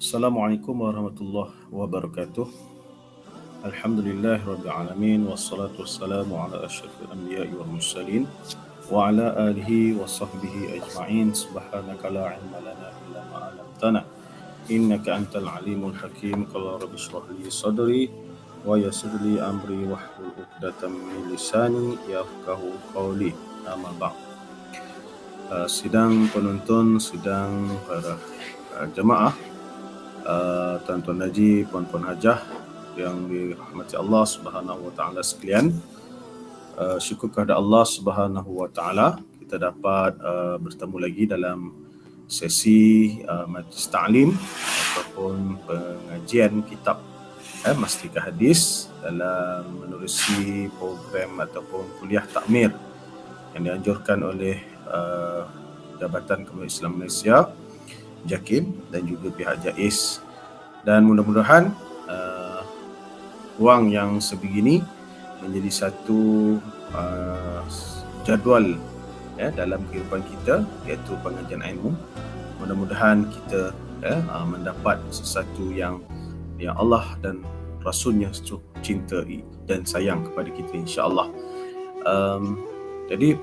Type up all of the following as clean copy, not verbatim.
Assalamualaikum warahmatullahi wabarakatuh. Alhamdulillah rabbil alamin wassalatu wassalamu ala asyrafil anbiya'i wal mursalin wa ala alihi wa sahbihi ajma'in. Subhanaka la ilma lana illa ma 'allamtana innaka antal alimul hakim. Qala rabbi shrah li sadri wa yassir li amri wahlul 'uqdatam min lisani yafqahu qawli. Amma ba'd. Sidang penonton, sidang para jemaah, tuan-tuan haji, puan-puan hajah yang dirahmati Allah Subhanahu wa taala sekalian. Syukur kepada Allah Subhanahu wa taala kita dapat bertemu lagi dalam sesi majlis ta'lim ataupun pengajian kitab Mastika Hadis dalam menerusi program ataupun kuliah takmir yang dianjurkan oleh Jabatan Kemajuan Islam Malaysia, JAKIM, dan juga pihak JAIS. Dan mudah-mudahan ruang yang sebegini menjadi satu jadual dalam kehidupan kita, iaitu pengajian ilmu. Mudah-mudahan kita mendapat sesuatu yang Allah dan Rasulnya cintai dan sayang kepada kita, insya-Allah. Jadi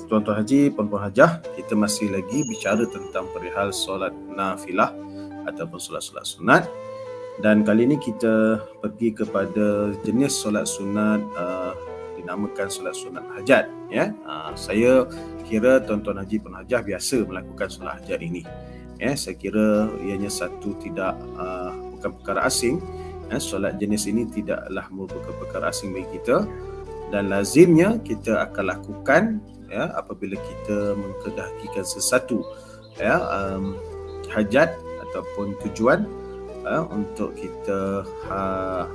tuan-tuan haji, puan-puan hajah, kita masih lagi bicara tentang perihal solat nafilah ataupun solat-solat sunat. Dan kali ini kita pergi kepada jenis solat sunat dinamakan solat sunat hajat. Saya kira tuan-tuan haji, puan hajah biasa melakukan solat hajat ini. Saya kira ianya satu bukan perkara asing. Solat jenis ini tidaklah merupakan perkara asing bagi kita. Dan lazimnya kita akan lakukan apabila kita mengkedakikan sesuatu hajat ataupun tujuan untuk kita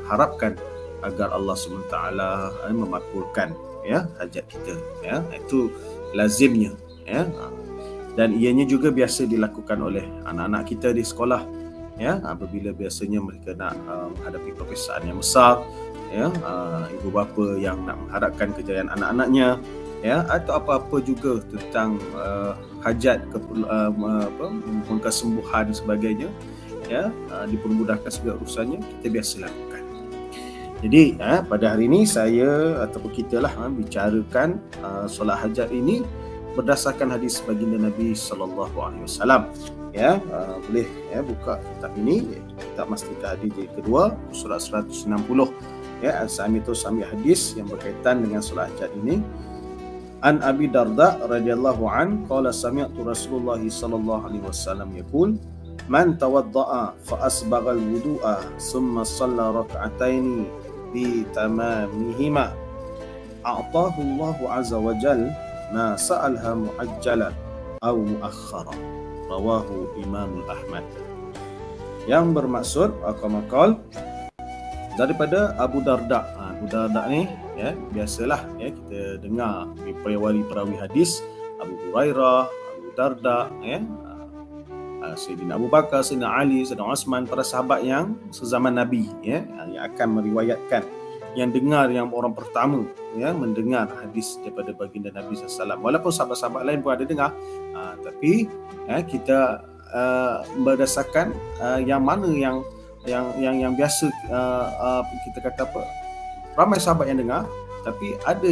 harapkan agar Allah SWT memakbulkan hajat kita. Itu lazimnya. Dan ianya juga biasa dilakukan oleh anak-anak kita di sekolah. Apabila biasanya mereka nak menghadapi peperiksaan yang besar, ibu bapa yang nak mengharapkan kejayaan anak-anaknya, atau apa-apa juga tentang hajat, mohon kesembuhan dan sebagainya, dipermudahkan segala urusannya, kita biasa lakukan. Jadi pada hari ini saya ataupun kita bicarakan solat hajat ini berdasarkan hadis baginda Nabi sallallahu alaihi wasallam. Boleh buka kitab ini, kitab Mastika Hadis jilid kedua, surat 160. Al-Sami itu sami hadis yang berkaitan dengan solat hajat ini. An Abi Darda radhiyallahu an qala sami'tu Rasulullah sallallahu alaihi wasallam yaqul man tawadda'a fa asbagha al-wudu'a thumma shalla rak'ataini bi tamamihima a'tahu Allah azza wa jalla ma sa'alha mu'ajjalan aw mu'akhkhara. Rawahu Imam Ahmad. Yang bermaksud akamakal daripada Abu Darda. Abu Darda ni biasalah kita dengar perawi hadis Abu Hurairah, Abu Darda, Sayyidina Abu Bakar, Sayyidina Ali, Sayyidina Osman, para sahabat yang sezaman Nabi yang akan meriwayatkan, yang dengar, yang orang pertama mendengar hadis daripada baginda Nabi SAW. Walaupun sahabat-sahabat lain pun ada dengar, tapi kita berdasarkan yang mana yang biasa, kita kata apa, ramai sahabat yang dengar, tapi ada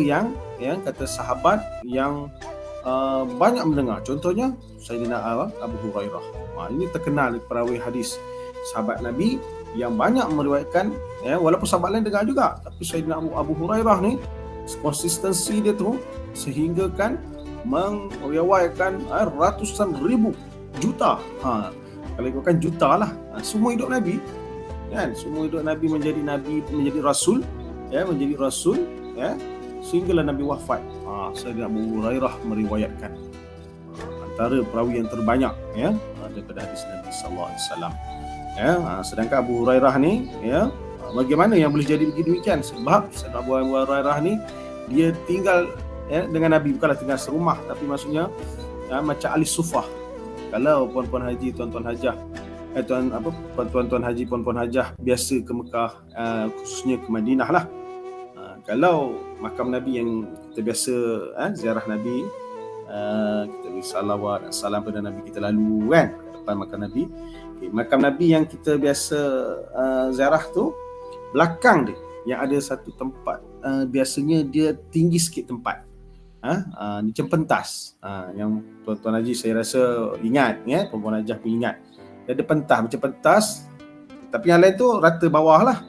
yang kata sahabat yang banyak mendengar. Contohnya Sayyidina Abu Hurairah. Ini terkenal perawi hadis sahabat Nabi yang banyak meriwayatkan, walaupun sahabat lain dengar juga, tapi Sayyidina Abu Hurairah ni konsistensi dia tu sehingga kan meriwayatkan ratusan ribu, juta, kalau ikutkan juta lah, semua hidup Nabi kan, semua hidup Nabi, menjadi rasul, menjadi rasul, sehinggalah Nabi wafat. Sayyidina Abu Hurairah meriwayatkan antara perawi yang terbanyak daripada hadis Nabi sallallahu alaihi wasallam. Sedangkan Abu Hurairah ni bagaimana yang boleh jadi begitu demikian? Sebab Abu Hurairah ni dia tinggal dengan Nabi, bukanlah tinggal serumah, tapi maksudnya macam ahli sufah. Kalau puan-puan haji, tuan-tuan hajah, tuan-tuan haji, puan-puan hajah biasa ke Mekah, khususnya ke Madinah lah. Kalau makam Nabi yang kita biasa ziarah Nabi, kita beri salawat dan salam pada Nabi kita lalu kan, depan makam Nabi. Makam Nabi yang kita biasa ziarah tu, belakang dia yang ada satu tempat, biasanya dia tinggi sikit tempat, macam pentas, yang tuan-tuan Haji saya rasa ingat, perempuan Hajah pun ingat. Dia ada pentas, macam pentas, tapi yang lain tu rata bawah lah.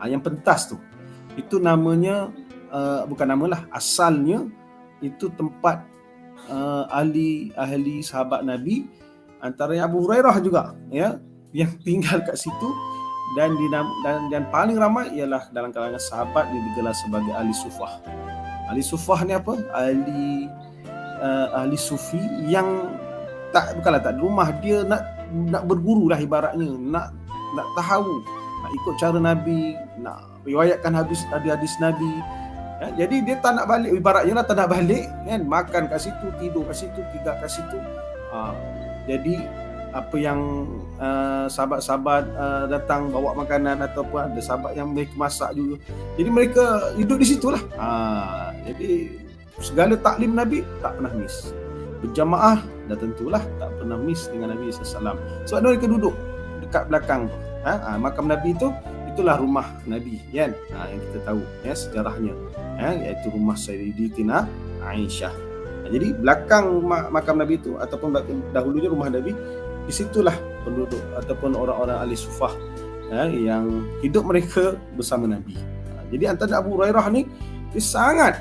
Yang pentas tu, itu namanya, bukan namalah, asalnya itu tempat ahli sahabat Nabi, antaranya Abu Hurairah juga, yang tinggal kat situ. Dan paling ramai ialah dalam kalangan sahabat, dia digelar sebagai ahli sufah. Ahli sufah ni apa? Ahli sufi yang bukanlah tak ada rumah, dia nak berguru lah ibaratnya, nak tahu, nak ikut cara Nabi, nak riwayatkan hadis Nabi. Jadi dia tak nak balik, ibaratnya lah tak nak balik, kan, makan kat situ, tidur kat situ, tinggal kat situ. Jadi apa yang sahabat-sahabat datang bawa makanan, ataupun ada sahabat yang mereka masak juga, jadi mereka hidup di situlah. Jadi segala taklim Nabi tak pernah miss. Berjamaah dah tentulah tak pernah miss dengan Nabi SAW. Sebab mereka duduk dekat belakang tu. Makam Nabi tu, itulah rumah Nabi, kan, yang kita tahu sejarahnya, iaitu rumah Sayyidatina Aisyah. Jadi belakang makam Nabi tu, ataupun dahulunya rumah Nabi, di situlah penduduk ataupun orang-orang ahli sufah, yang hidup mereka bersama Nabi. Jadi antara Abu Hurairah ni, dia sangat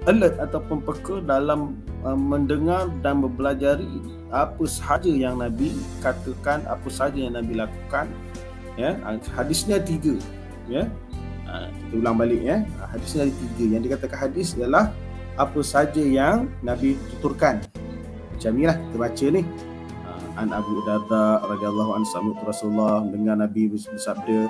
alert ataupun peka dalam mendengar dan mempelajari apa sahaja yang Nabi katakan, apa sahaja yang Nabi lakukan. Hadisnya 3, kita ulang balik, hadisnya ada 3. Yang dikatakan hadis ialah apa sahaja yang Nabi tuturkan. Macam ni lah kita baca ni. An Abu Darda radhiyallahu anhu sami'tu Rasulullah, dengar Nabi bersabda,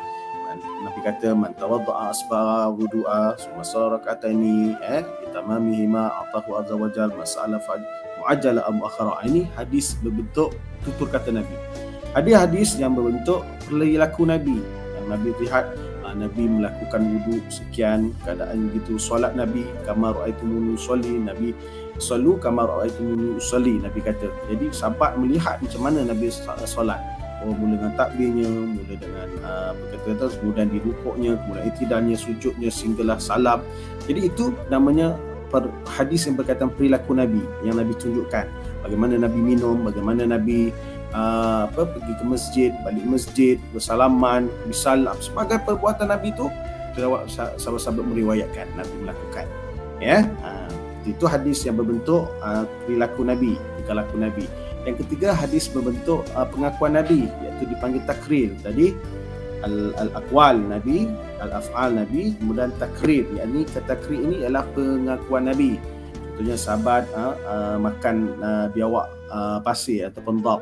Nabi kata, man tawadda'a asbagha wudu'a summa sara rak'ataini bitamamihima atahu azza wajal mas'ala fa mu'ajjala am akhara. Ini hadis berbentuk tutur kata Nabi. Ada hadis yang berbentuk perilaku Nabi, yang Nabi lihat Nabi melakukan wuduk sekian, keadaan begitu, solat Nabi kama ra'aitumuni usolli, Nabi sallu kama ra'aitumuni usolli, Nabi kata. Jadi sahabat melihat macam mana Nabi solat, mula dengan takbirnya, mula dengan berkata-kata, kemudian di rukuknya, kemudian itidalnya, sujudnya, sehinggalah salam. Jadi itu namanya hadis yang berkaitan perilaku Nabi, yang Nabi tunjukkan bagaimana Nabi minum, bagaimana Nabi pergi ke masjid, balik masjid, bersalaman, bersalam, sebagai perbuatan Nabi tu sahabat-sahabat meriwayatkan Nabi melakukan. Itu hadis yang berbentuk perilaku Nabi, tingkah laku Nabi. Yang ketiga, hadis berbentuk pengakuan Nabi, iaitu dipanggil takrir. Tadi al-aqwal Nabi, al-af'al Nabi, kemudian takrir, yakni takrir ini ialah pengakuan Nabi. Contohnya sahabat makan biawak pasir ataupun dhab.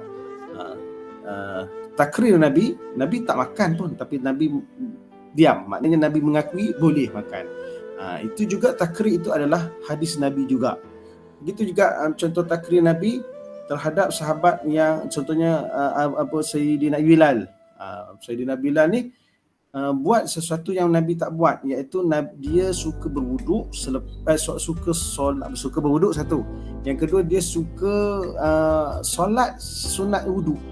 Takrir Nabi tak makan pun, tapi Nabi diam, maknanya Nabi mengakui boleh makan. Itu juga takrir, itu adalah hadis Nabi juga. Begitu juga contoh takrir Nabi terhadap sahabat yang contohnya Sayyidina Bilal. Sayyidina Bilal ni buat sesuatu yang Nabi tak buat, iaitu dia suka berwuduk suka berwuduk satu. Yang kedua, dia suka solat sunat wuduk.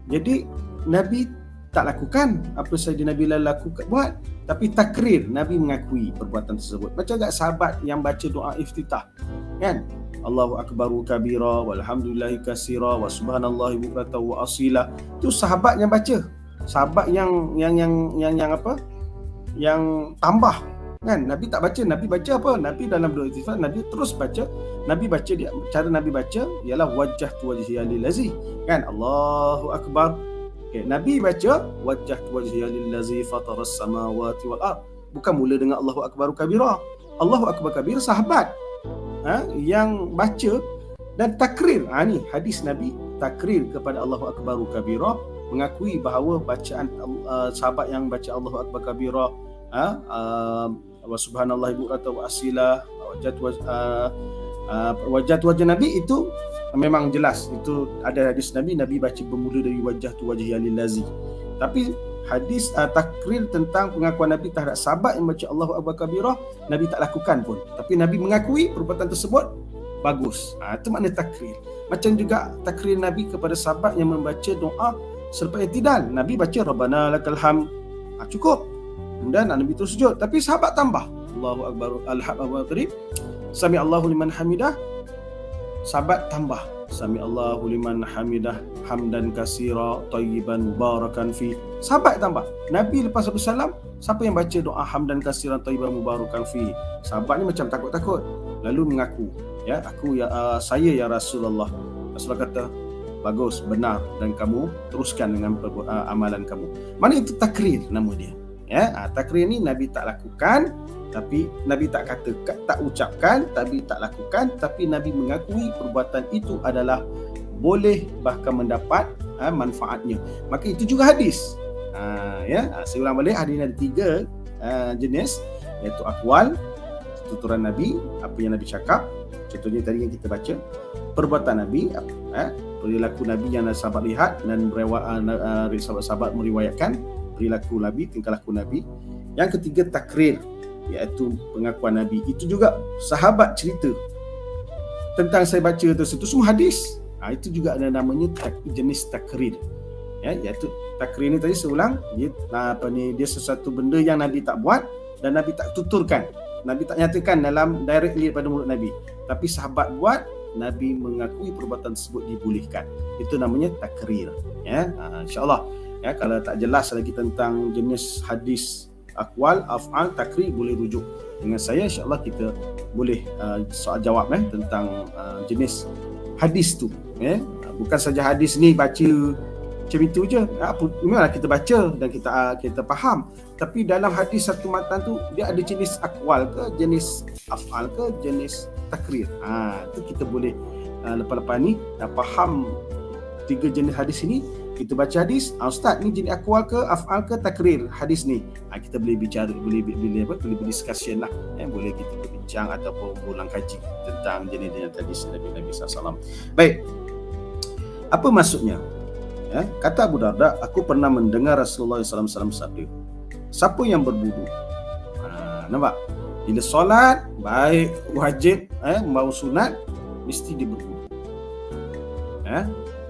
Jadi Nabi tak lakukan apa Sayyidina Bilal buat, tapi takrir, Nabi mengakui perbuatan tersebut. Macam agak sahabat yang baca doa iftitah, kan? Allahu akbaru kabira walhamdulillahi katsira wa subhanallahi bukratan wa asila. Itu sahabat yang baca. Sahabat yang apa? Yang tambah, kan? Nabi tak baca. Nabi baca apa? Nabi dalam doa iftitah Nabi terus baca. Nabi baca dia, cara Nabi baca ialah wajjahtu wajhiya lillazi, kan? Allahu akbar. Nabi baca wajjahtu wajhiya lillazi fataras samawati wal ard. Bukan mula dengan Allahu akbaru kabira. Allahu akbar kabira sahabat yang baca dan takrir. Ni hadis Nabi, takrir kepada Allahu akbaru kabira, mengakui bahawa bacaan sahabat yang baca Allahu akbar kabira, wa subhanallahi bukratan wa asila, wajah Nabi itu memang jelas, itu ada hadis Nabi baca bermula dari wajah tu wajhiya lillazi. Tapi hadis takrir tentang pengakuan Nabi terhadap sahabat yang baca Allahu akbar kabira, Nabi tak lakukan pun, tapi Nabi mengakui perbuatan tersebut bagus. Itu makna takrir. Macam juga takrir Nabi kepada sahabat yang membaca doa selepas i'tidal. Nabi baca Rabbana lakal hamd, cukup. Kemudian Nabi terus sujud. Tapi sahabat tambah Allahu Akbar, Al-Habib, Sami Allahu liman hamidah. Sahabat tambah Sami Allahu liman hamidah hamdan kasira tayyiban mubarakan fi. Sahabat tambah. Nabi lepas salam, siapa yang baca doa hamdan kasiran tayyiban mubarakan fi? Sahabat ni macam takut-takut, lalu mengaku, ya, saya ya Rasulullah. Rasulullah kata, bagus, benar, dan kamu teruskan dengan amalan kamu. Mana itu takrir nama dia. Ya, takrir ni Nabi tak lakukan, tapi Nabi tak kata, tak ucapkan, tapi tak lakukan, tapi Nabi mengakui perbuatan itu adalah boleh bahkan mendapat manfaatnya. Maka itu juga hadis. Saya ulang balik, hadis ada 3 jenis, iaitu aqwal, tuturan Nabi, apa yang Nabi cakap. Contohnya tadi yang kita baca, perbuatan Nabi, perilaku Nabi yang sahabat lihat dan sahabat-sahabat meriwayatkan perilaku Nabi, tingkah laku Nabi. Yang ketiga takrir, iaitu pengakuan Nabi. Itu juga sahabat cerita tentang saya baca tersebut, semua hadis. Itu juga ada namanya jenis takrir. Ya, iaitu takrir ni tadi saya ulang, dia sesuatu benda yang Nabi tak buat dan Nabi tak tuturkan. Nabi tak nyatakan dalam directly daripada mulut Nabi, tapi sahabat buat, Nabi mengakui perbuatan tersebut dibolehkan. Itu namanya takrir. Ya, insya-Allah. Ya, kalau tak jelas lagi tentang jenis hadis aqwal, af'al, takrir, boleh rujuk dengan saya, insya-Allah kita boleh soal jawab tentang jenis hadis tu. Bukan saja hadis ni baca macam itu je. Memanglah kita baca dan kita faham, tapi dalam hadis satu matan tu dia ada jenis aqwal ke, jenis af'al ke, jenis takrir. Itu kita boleh lepas-lepas ni dah faham 3 jenis hadis ini. Kita baca hadis, ustaz ni jenis aqwal ke, af'al ke, takrir hadis ni. Kita boleh bicara, boleh berdiscussion lah. Boleh kita berbincang ataupun ulang kaji tentang jenis-jenis hadis Nabi SAW. Baik, apa maksudnya? Kata Abu Darda, aku pernah mendengar Rasulullah SAW sabda, siapa yang berwudu, nampak? Bila solat, baik wajib mau sunat, mesti dia berwudu.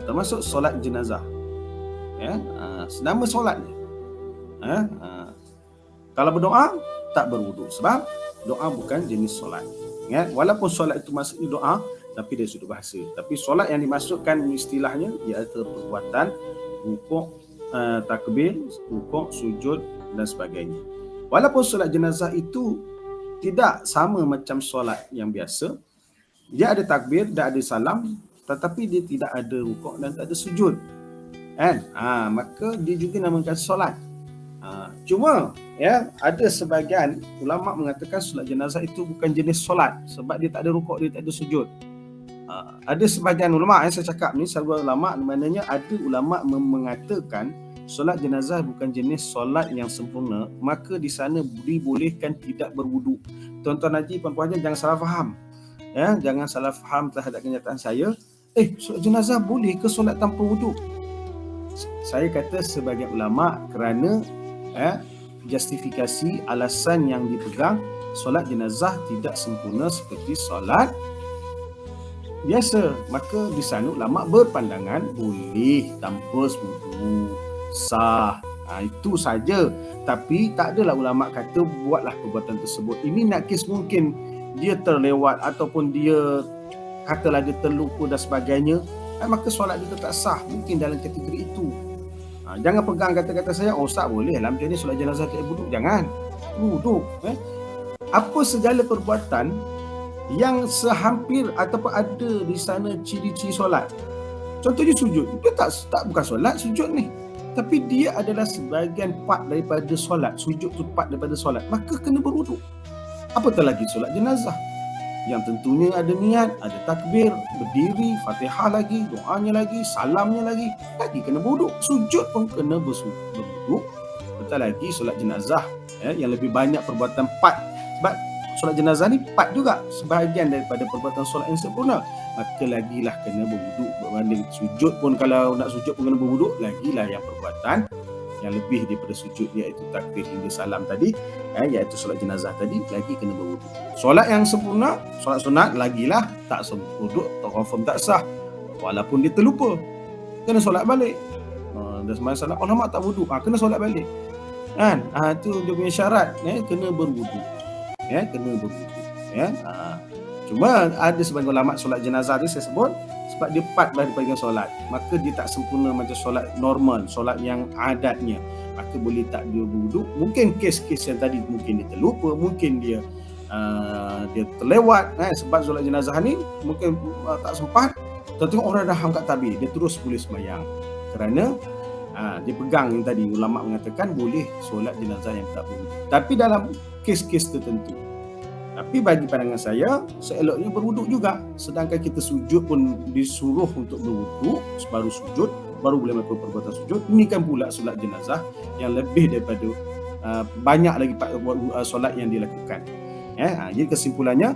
Termasuk solat jenazah. Selama solatnya. Kalau berdoa tak berwudu, sebab doa bukan jenis solat. Walaupun solat itu maksudnya doa, tapi dari sudut bahasa. Tapi solat yang dimasukkan istilahnya iaitu perbuatan rukuk, takbir, rukuk, sujud dan sebagainya. Walaupun solat jenazah itu tidak sama macam solat yang biasa, dia ada takbir, dia ada salam, tetapi dia tidak ada rukuk dan tak ada sujud. Maka dia juga namakan solat. Cuma ada sebahagian ulama mengatakan solat jenazah itu bukan jenis solat sebab dia tak ada rukuk, dia tak ada sujud. Ada sebahagian ulama, saya cakap ni sebagai ulama, maknanya ada ulama mengatakan solat jenazah bukan jenis solat yang sempurna, maka di sana dibolehkan tidak berwudu. Tuan-tuan haji, puan-puan haji, jangan salah faham. Jangan salah faham terhadap kenyataan saya. Solat jenazah boleh ke solat tanpa wudu? Saya kata sebagai ulama kerana justifikasi alasan yang dipegang, solat jenazah tidak sempurna seperti solat biasa. Maka di sana ulama berpandangan boleh tanpa wudu, sah. Itu saja. Tapi tak adalah ulama kata buatlah perbuatan tersebut. Ini nak kes mungkin dia terlewat ataupun dia katalah dia terlupa dan sebagainya, maka solat dia tak sah. Mungkin dalam kategori itu. Jangan pegang kata-kata saya, ustaz boleh lah macam ni solat jenazah tak wudu. Jangan. Wudu. Apa segala perbuatan yang sehampir ataupun ada di sana ciri-ciri solat. Contohnya sujud. Dia tak bukan solat sujud ni, tapi dia adalah sebahagian part daripada solat. Sujud tu part daripada solat, maka kena berwuduk. Apatah lagi solat jenazah yang tentunya ada niat, ada takbir, berdiri, Fatihah lagi, doanya lagi, salamnya lagi kena berwuduk. Sujud pun kena berwuduk. Betul lagi solat jenazah yang lebih banyak perbuatan part, sebab solat jenazah ni part juga sebahagian daripada perbuatan solat yang sempurna, maka lagilah kena berwuduk. Berbanding sujud pun, kalau nak sujud pun kena berwuduk, lagilah yang perbuatan yang lebih daripada sujud, iaitu takbir hingga salam tadi, iaitu solat jenazah tadi, lagi kena berwuduk. Solat yang sempurna, solat sunat, lagilah tak berwuduk, tak confirm tak sah. walaupun dia terlupa, kena solat balik. Dah sembahyang salat, lama tak wudu, kena solat balik. Kan? Itu dia punya syarat, kena berwudu. Kena berwudu. Cuma ada sebagian ulama solat jenazah ni saya sebut sebab dia part daripada solat, maka dia tak sempurna macam solat normal, solat yang adatnya. Maka boleh tak dia berwudu. Mungkin kes-kes yang tadi mungkin dia terlupa, mungkin dia terlewat, sebab solat jenazah ni mungkin tak sempat. Tengok orang dah angkat tabir, dia terus boleh sembahyang kerana dia pegang yang tadi ulama mengatakan boleh solat jenazah yang tak berwudu. Tapi dalam kes-kes tertentu. Tapi bagi pandangan saya, seeloknya berwuduk juga. Sedangkan kita sujud pun disuruh untuk berwuduk, baru sujud, baru boleh melakukan perbuatan sujud. Ini kan pula solat jenazah yang lebih daripada banyak lagi solat yang dilakukan. Jadi kesimpulannya,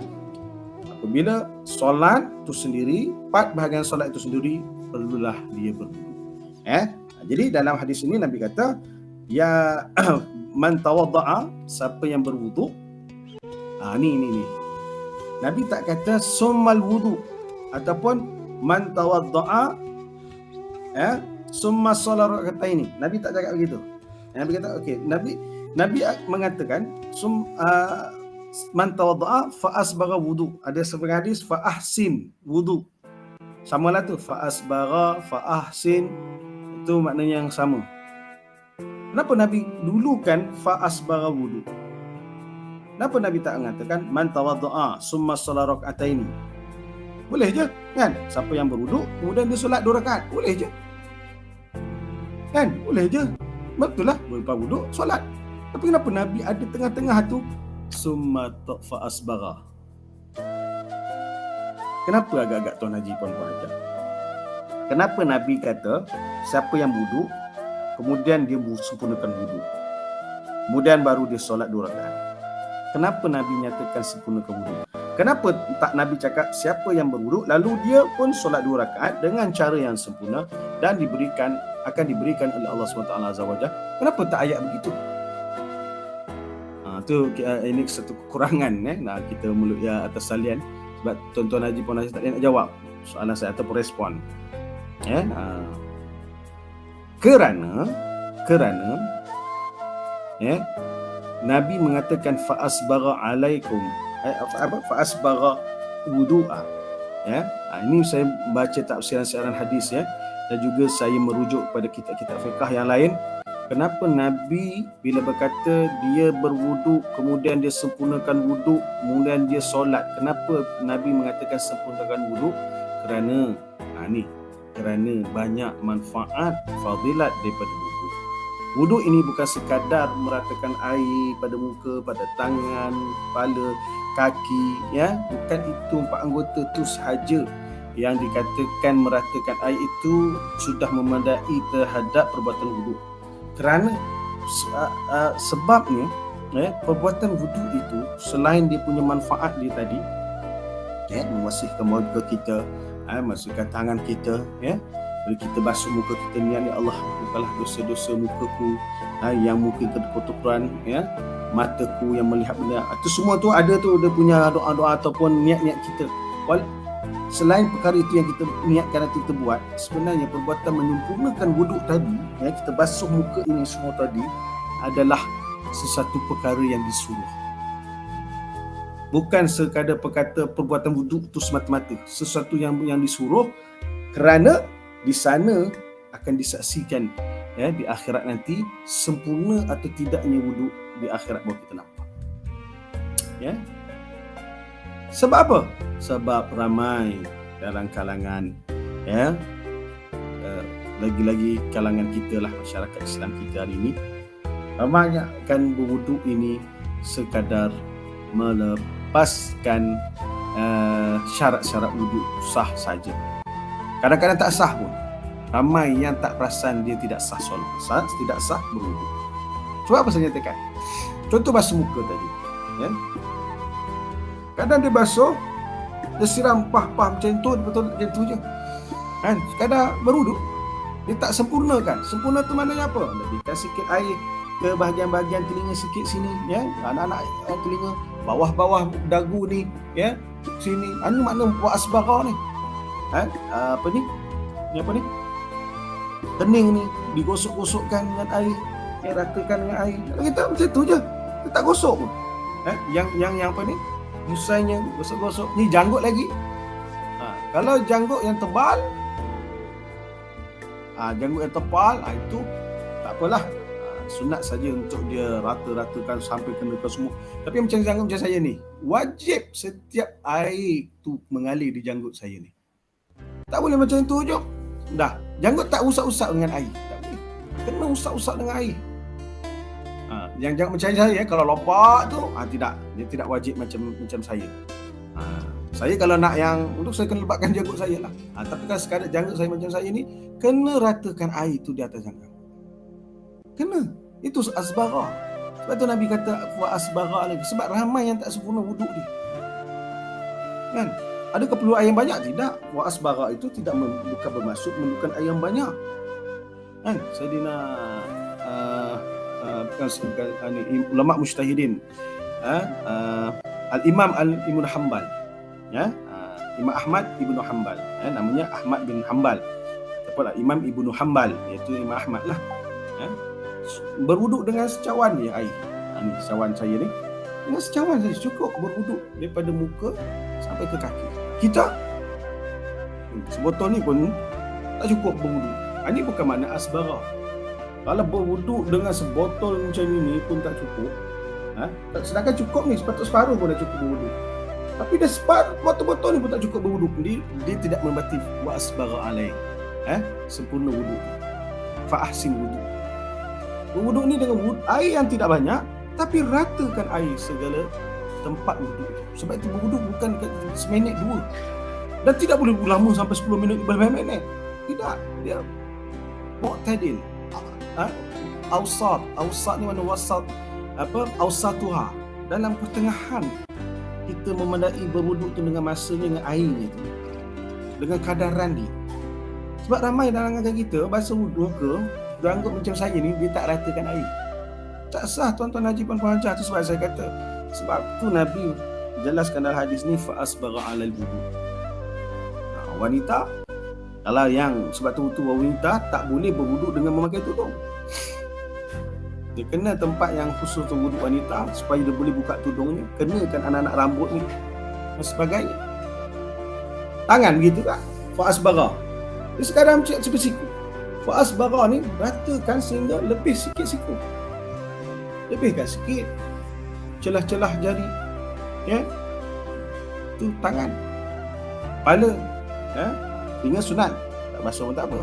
apabila solat itu sendiri, part bahagian solat itu sendiri, perlulah dia berwuduk. Jadi dalam hadis ini Nabi kata, ya man tawadda'a, siapa yang berwuduk. Ni. Nabi tak kata summal wudu ataupun man tawadda'a summa shalat rak'ataini. Nabi tak cakap begitu. Nabi kata Nabi mengatakan man tawadda'a fa asbagha wudu. Ada sebagian hadis fa ahsin wudu. Samalah tu fa asbagha fa ahsin, itu maknanya yang sama. Kenapa Nabi dulukan fa asbagha wudu? Kenapa Nabi tak mengatakan man tawadda'a summa shalat rak'ataini? Boleh je kan? Siapa yang berwuduk kemudian dia solat 2 rakaat, boleh je. Kan? Boleh je. Betul lah, lepas wuduk solat. Tapi kenapa Nabi ada tengah-tengah tu summa fa asbagha? Kenapa agak-agak Tuan Haji puan-puan ajar? Kenapa Nabi kata siapa yang wuduk kemudian dia sempurnakan wuduk, kemudian baru dia solat 2 rakaat? Kenapa Nabi nyatakan sempurnakan wuduk? Kenapa tak Nabi cakap siapa yang berwuduk lalu dia pun solat 2 rakaat dengan cara yang sempurna dan akan diberikan oleh Allah SWT Azza wa Jalla? Kenapa tak ayat begitu? Ini satu kekurangan kita mulut atas salian, sebab tuan-tuan Haji Puan Haji tak nak jawab soalan saya ataupun respon. Kerana Nabi mengatakan fa asbagha alaikum, fa asbagha wudu'a. Ini saya baca tafsiran hadis dan juga saya merujuk pada kitab-kitab fiqh yang lain. Kenapa Nabi bila berkata dia berwuduk kemudian dia sempurnakan wuduk kemudian dia solat, kenapa Nabi mengatakan sempurnakan wuduk? Kerana kerana banyak manfaat fadilat daripada wuduk. Wuduk ini bukan sekadar meratakan air pada muka, pada tangan, kepala, kaki, bukan itu 4 anggota itu sahaja yang dikatakan meratakan air itu sudah memadai terhadap perbuatan wuduk. Kerana sebabnya perbuatan wuduk itu selain dia punya manfaat dia tadi, membersihkan muka kita, masukkan tangan kita, bila kita basuh muka kita, niat ya Allah, bukalah dosa-dosa mukaku, yang muka kotoran, mataku yang melihat benda. Itu semua tu ada tu dia punya doa-doa ataupun niat-niat kita. Selain perkara itu yang kita niatkan atau kita buat, sebenarnya perbuatan menyempurnakan wuduk tadi, kita basuh muka ini semua tadi adalah sesuatu perkara yang disuruh. Bukan sekadar perkata perbuatan wuduk itu semata-mata, sesuatu yang disuruh, kerana di sana akan disaksikan di akhirat nanti sempurna atau tidaknya wuduk di akhirat baru kita nampak. Sebab apa? Sebab ramai dalam kalangan lagi-lagi kalangan kita lah, masyarakat Islam kita hari ini, ramai akan berwuduk ini sekadar melepaskan syarat-syarat wuduk sah saja. Kadang-kadang tak sah pun. Ramai yang tak perasan dia tidak sah solat, tidak sah berwuduk. Sebab apa saya nyatakan? Contoh basuh muka tadi. Kadang dia basuh, dia siram pah-pah macam tu, betul macam tu je. Kadang berwuduk, dia tak sempurnakan. Sempurna tu maknanya apa? Lebihkan sikit air ke bahagian-bahagian telinga sikit sini, anak-anak telinga, bawah-bawah dagu ni, sini. Ini makna buat asbagha ni. Apa ni? Ni apa ni? Kening ni digosok-gosokkan dengan air, ratakan dengan air. Kalau kita macam tu je, kita tak gosok pun. Yang apa ni? Usainya gosok-gosok. Ni janggut lagi. Kalau janggut yang tebal, itu tak apalah. Sunat saja untuk dia rata-ratakan sampai kena ke semua. Tapi macam janggut macam saya ni, wajib setiap air tu mengalir di janggut saya ni. Tak boleh macam tu je. Dah, janggut tak usap-usap dengan air. Tak boleh. Kena usap-usap dengan air. Yang janggut macam saya, kalau lompat tu, tidak. Dia tidak wajib macam saya. Saya kalau nak yang untuk saya kena lebatkan janggut saya lah. Tapi kalau sekadar janggut saya macam saya ni, kena ratakan air tu di atas janggut. Kena. Itu asbagha. Sebab tu Nabi kata wa asbagha lagi. Sebab ramai yang tak sempurna wuduk dia. Kan? Adakah perlu air yang banyak? Tidak. Wa asbagha itu tidak bukan bermaksud memerlukan air yang banyak. Kan? Sayyidina ulama mujtahidin, Al-Imam Ibn Hanbal, Imam Ahmad Ibn Hanbal, namanya Ahmad bin Hanbal, ataupun Imam Ibn Hanbal, iaitu Imam Ahmad lah, berwuduk dengan secawan dia air. Ni secawan saya ni, dengan secawan saja cukup berwuduk daripada muka sampai ke kaki. Kita sebotol ni pun tak cukup berwuduk. Ini bukan makna asbagha. Kalau berwuduk dengan sebotol macam ini pun tak cukup, sedangkan cukup ni sepatutnya separuh pun dah cukup berwuduk. Tapi dah separuh botol-botol ni pun tak cukup berwuduk. Dia tidak membati wa asbagha alaih, sempurna wuduk. Fa ahsin wuduk. Berwuduk ni dengan air yang tidak banyak, tapi ratakan air segala tempat wuduk itu. Sebab itu berwuduk bukan seminit dua. Dan tidak boleh lama sampai 10 minit, 15 minit. Tidak. Dia mu'tadil. Awsat ni mana wasat? Awsatuha. Dalam pertengahan kita memandai berwuduk tu dengan masanya, dengan airnya tu, dengan kadaran dia. Sebab ramai dalam agama kita bahasa wuduk ke janggut macam saya ni, dia tak ratakan air. Tak sah tuan-tuan haji, puan-puan hajah. Itu sebab saya kata, sebab tu Nabi jelaskan dalam hadis ni fa asbagha alal wudu. Wanita, kalau yang sebab tu wanita tak boleh berwuduk dengan memakai tudung. Dia kena tempat yang khusus untuk wuduk wanita supaya dia boleh buka tudungnya, kenakan anak-anak rambut ni dan sebagainya. Tangan begitu tak? Fa asbagha. Dia sekadar macam siku. Fa asbagha ni ratakan sehingga lebih sikit siku. Lebihkan sikit celah-celah jari, tu tangan, kepala, tinggal sunat, tak basuh pun tak apa.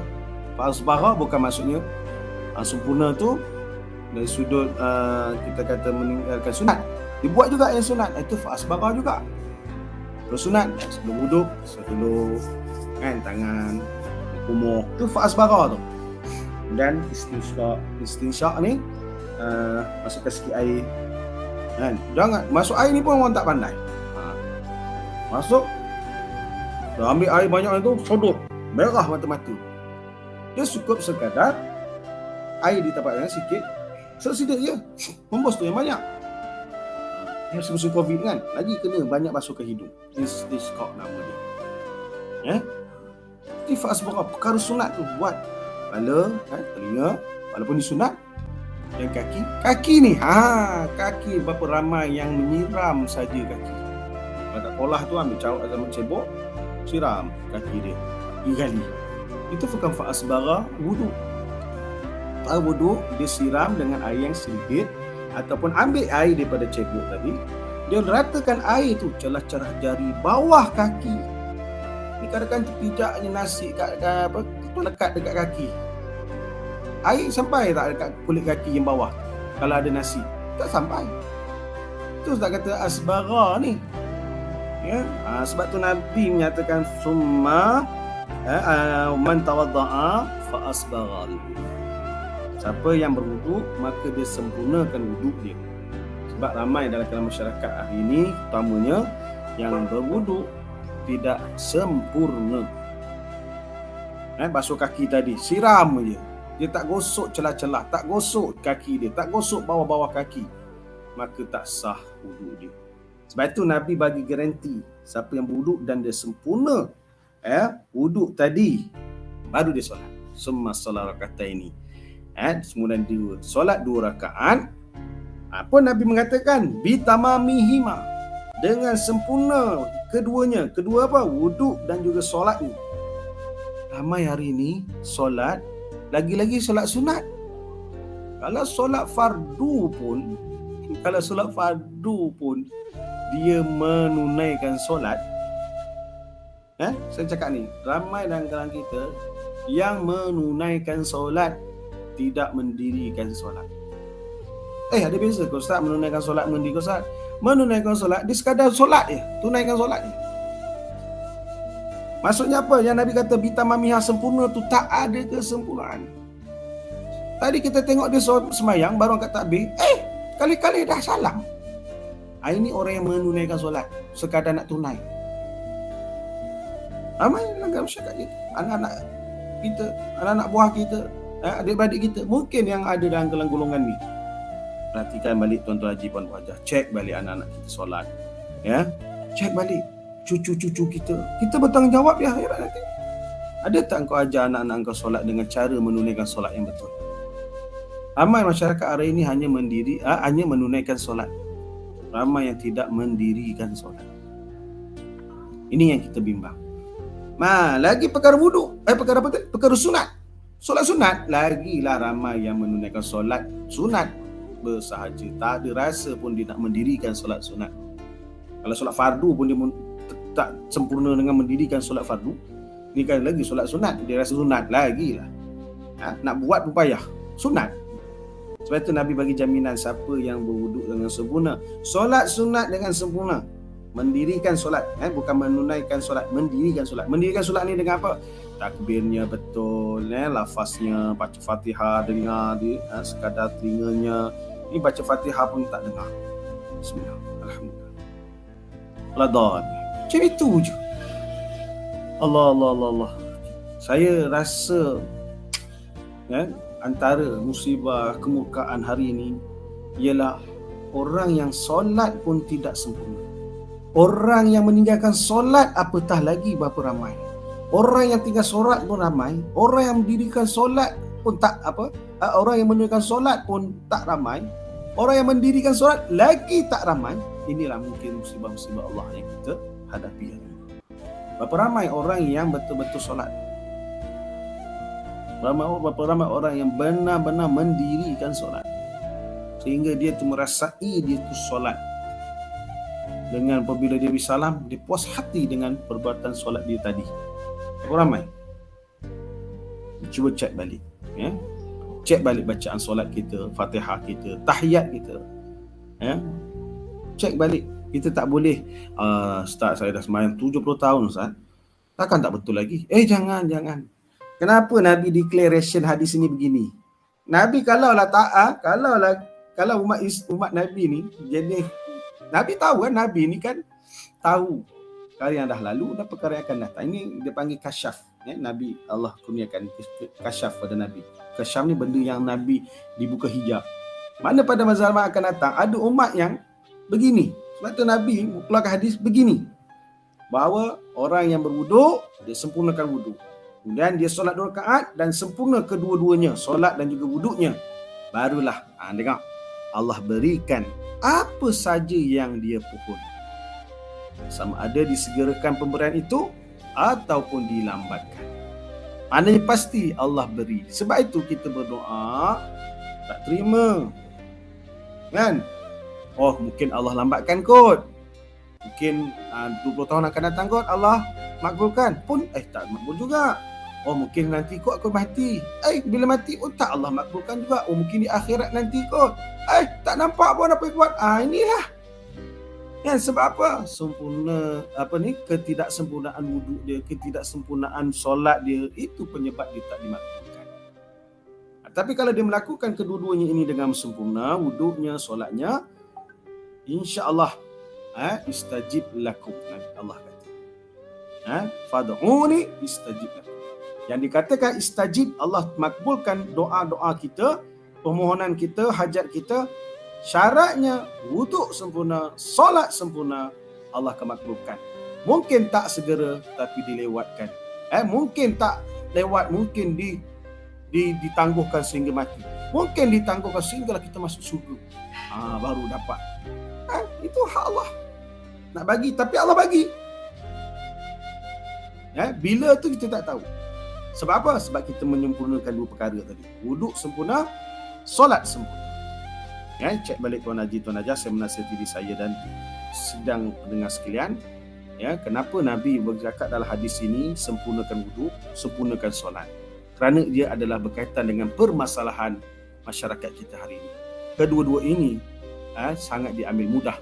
Fa asbagha bukan maksudnya sempurna tu dari sudut kita kata meninggalkan sunat. Dibuat juga yang sunat, itu fa asbagha juga. Kalau sunat sebelum wuduk, sebelum tangan kumur, tu fa asbagha tu. Dan istinsyak ni masukkan sikit air, jangan masuk air ni pun orang tak pandai. Masuk dah ambil air banyak itu, sodok merah mata-mata. Dia cukup sekadar air di tempat yang sikit, sesedikit je, membos tu yang banyak. Yang sebelum COVID kan, lagi kena banyak basuh ke hidung. Istisqa nama dia. Fa asbagha, perkara sunat tu buat kepala, telinga, walaupun disunat. Yang kaki ni, kaki berapa ramai yang menyiram saja kaki. Kalau tak polah tu ambil cebok, siram kaki dia 3 kali. Itu bukan fa asbagha wuduk. Wuduk dia siram dengan air yang sedikit, ataupun ambil air daripada cebok tadi, dia ratakan air tu celah-celah jari bawah kaki. Ni kadang-kadang terpijaknya nasi lekat dekat kaki. Air sampai tak dekat kulit kaki yang bawah? Kalau ada nasi, tak sampai. Itu tak kata asbagha ni. Sebab tu Nabi menyatakan summa man tawadda'a fa asbagha. Siapa yang berwuduk, maka dia sempurnakan wuduk dia. Sebab ramai dalam masyarakat hari ini, utamanya yang berwuduk tidak sempurna. Basuh kaki tadi, siram je. Dia tak gosok celah-celah, tak gosok kaki dia, tak gosok bawah-bawah kaki, maka tak sah wuduk dia. Sebab itu Nabi bagi garanti, siapa yang berwuduk dan dia sempurna wuduk tadi, baru dia solat. Summa solat rakataini. Kemudian dia solat 2 rakaat. Apa Nabi mengatakan? Bitamamihima, dengan sempurna keduanya. Kedua apa? Wuduk dan juga solat ni. Ramai hari ni solat, lagi-lagi solat sunat. Kalau solat fardu pun, dia menunaikan solat. Saya cakap ni, ramai dalam kalangan kita yang menunaikan solat, tidak mendirikan solat. Ada beza ke Ustaz menunaikan solat, mendirikan solat? Menunaikan solat, dia sekadar solat je, tunaikan solat je. Maksudnya apa? Yang Nabi kata bitamamiha, sempurna tu, tak ada kesempurnaan. Tadi kita tengok dia semayang, baru angkat takbir, kali-kali dah salam. Ini orang yang menunaikan solat, sekadar nak tunai. Ramai dalam masyarakat kita, anak-anak kita, anak-anak buah kita, adik-beradik kita, mungkin yang ada dalam golongan ni. Perhatikan balik tuan-tuan haji, puan wajah, cek balik anak-anak kita solat, cek balik cucu-cucu kita bertanggungjawab ya akhirat nanti. Ada tak engkau ajar anak-anak engkau solat dengan cara menunaikan solat yang betul? Ramai masyarakat hari ini hanya menunaikan solat, ramai yang tidak mendirikan solat. Ini yang kita bimbang. Lagi perkara wuduk, perkara sunat. Solat sunat, lagilah ramai yang menunaikan solat sunat bersahaja, tak ada rasa pun dia nak mendirikan solat sunat. Kalau solat fardu pun dia tak sempurna dengan mendirikan solat fardu, ni kan lagi solat sunat, dia rasa sunat lagilah. Nak buat pun payah, sunat. Sebab itu Nabi bagi jaminan, siapa yang berwuduk dengan sempurna, solat sunat dengan sempurna, mendirikan solat, bukan menunaikan solat, mendirikan solat. Mendirikan solat ni dengan apa? Takbirnya betul, lafaznya, baca Fatihah dengar dia, sekadar telinganya ni baca Fatihah pun tak dengar. Bismillah, alhamdulillah, ladan, macam itu je. Allah. Saya rasa antara musibah kemurkaan hari ini ialah orang yang solat pun tidak sempurna. Orang yang meninggalkan solat apatah lagi berapa ramai. Orang yang tinggal solat pun ramai. Orang yang mendirikan solat pun orang yang menunaikan solat pun tak ramai. Orang yang mendirikan solat lagi tak ramai. Inilah mungkin musibah-musibah Allah yang kita hadapi hari ini. Berapa ramai orang yang betul-betul solat. Berapa ramai orang yang benar-benar mendirikan solat, sehingga dia tu merasai dia tu solat. Dengan apabila dia bersalam, dia puas hati dengan perbuatan solat dia tadi. Berapa ramai? Cuba cek balik, cek balik bacaan solat kita, Fatihah kita, tahiyat kita, cek balik. Kita tak boleh, Ustaz saya dah sembahyang 70 tahun Ustaz, takkan tak betul lagi? Jangan. Kenapa Nabi declaration hadis ini begini? Nabi kalau umat Nabi ni, jadi Nabi tahu kan, Nabi ni kan tahu perkara yang dah lalu dan perkara yang akan datang. Ini dia panggil kasyaf. Nabi, Allah kurniakan kasyaf pada Nabi. Kasyaf ni benda yang Nabi dibuka hijab. Mana pada masa zaman akan datang ada umat yang begini. Sebab tu Nabi keluarkan hadis begini, bahawa orang yang berwuduk, dia sempurnakan wuduk. Kemudian dia solat 2 rakaat dan sempurna kedua-duanya, solat dan juga wuduknya. Barulah dengar, Allah berikan apa saja yang dia pohon. Sama ada disegerakan pemberian itu ataupun dilambatkan. Maknanya pasti Allah beri. Sebab itu kita berdoa tak terima. Kan? Mungkin Allah lambatkan kot. Mungkin 20 tahun akan datang kot Allah makbulkan. Pun tak makbul juga. Mungkin nanti kot aku mati. Bila mati tak Allah makbulkan juga. Mungkin di akhirat nanti kot. Tak nampak pun apa yang buat. Inilah. Sebab apa? Sempurna ketidaksempurnaan wuduk dia, ketidaksempurnaan solat dia, itu penyebab dia tak dimakbulkan. Tapi kalau dia melakukan kedua-duanya ini dengan sempurna, wuduknya, solatnya, insya-Allah istajib lakum. Allah kata. Fad'uni istajib lakum. Yang dikatakan istajib, Allah makbulkan doa-doa kita, permohonan kita, hajat kita. Syaratnya wuduk sempurna, solat sempurna, Allah akan makbulkan. Mungkin tak segera tapi dilewatkan. Mungkin tak lewat, mungkin ditangguhkan sehingga mati. Mungkin ditangguhkan sehinggalah kita masuk surga. Baru dapat. Itu hak Allah. Nak bagi, tapi Allah bagi. Bila tu kita tak tahu. Sebab apa? Sebab kita menyempurnakan dua perkara tadi. Wuduk sempurna, solat sempurna. Cek balik Tuan Haji, Tuan Najah, saya menasihati diri saya dan sedang pendengar sekalian. Kenapa Nabi bercakap dalam hadis ini, sempurnakan wuduk, sempurnakan solat? Kerana dia adalah berkaitan dengan permasalahan masyarakat kita hari ini. Kedua-dua ini sangat diambil mudah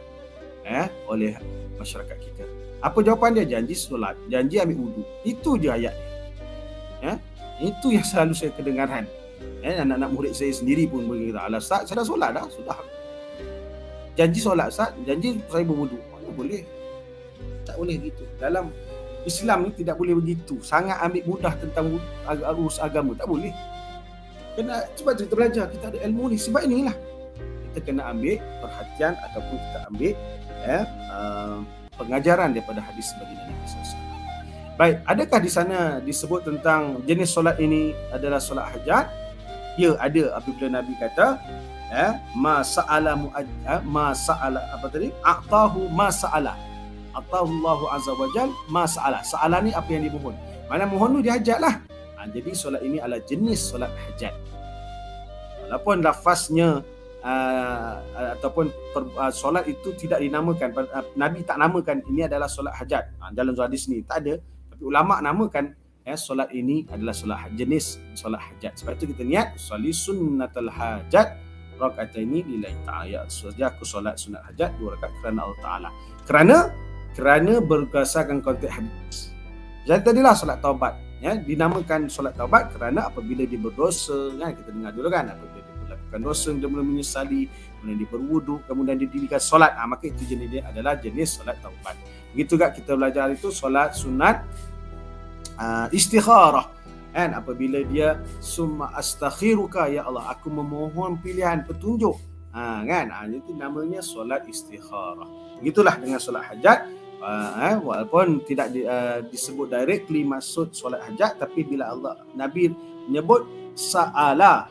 oleh masyarakat kita. Apa jawapan dia? Janji solat, janji ambil wuduk. Itu je ayat dia. Itu yang selalu saya kedengaran. Anak-anak murid saya sendiri pun berkata, "Alah Ustaz, saya dah solat dah." Sudah. Janji solat Ustaz, janji saya berwuduk. Mana boleh? Tak boleh gitu. Dalam Islam ni tidak boleh begitu. Sangat ambil mudah tentang urus agama. Tak boleh. Kena cuba kita belajar. Kita ada ilmu ni. Sebab inilah kita kena ambil perhatian ataupun kita ambil pengajaran daripada hadis baginda Nabi SAW. Baik, adakah di sana disebut tentang jenis solat ini adalah solat hajat? Ya, ada. Apabila Nabi kata ma sa'ala apa tadi? A'tahu ma sa'ala. Atahu Allah Azza wa Jal ma sa'ala. Sa'ala ni apa yang dimohon. Mana mohon tu dia hajat lah. Jadi solat ini adalah jenis solat hajat. Walaupun lafaznya ataupun solat itu tidak dinamakan, Nabi tak namakan ini adalah solat hajat. Dalam hadis ni tak ada. Tapi ulama namakan solat ini adalah solat jenis solat hajat. Sebab itu kita niat soli sunnatul hajat rakaataini lillahi ta'ala. Saja aku solat sunat hajat 2 rakaat kerana Allah Taala. Kerana berdasarkan konteks hadis. Jadi tadilah solat taubat dinamakan solat taubat kerana apabila dia berdosa, kita dengar dulu kan, apabila dia melakukan dosa, dia mula menyesali, kemudian dia berwuduk, kemudian dia dirikan solat, maka itu jenis dia adalah jenis solat taubat. Begitu juga kita belajar itu solat sunat istikharah. Apabila dia summa astakhiruka, ya Allah, aku memohon pilihan petunjuk. Itu namanya solat istikharah. Begitulah dengan solat hajat. Walaupun tidak disebut directly maksud solat hajat, tapi bila Nabi menyebut sa'ala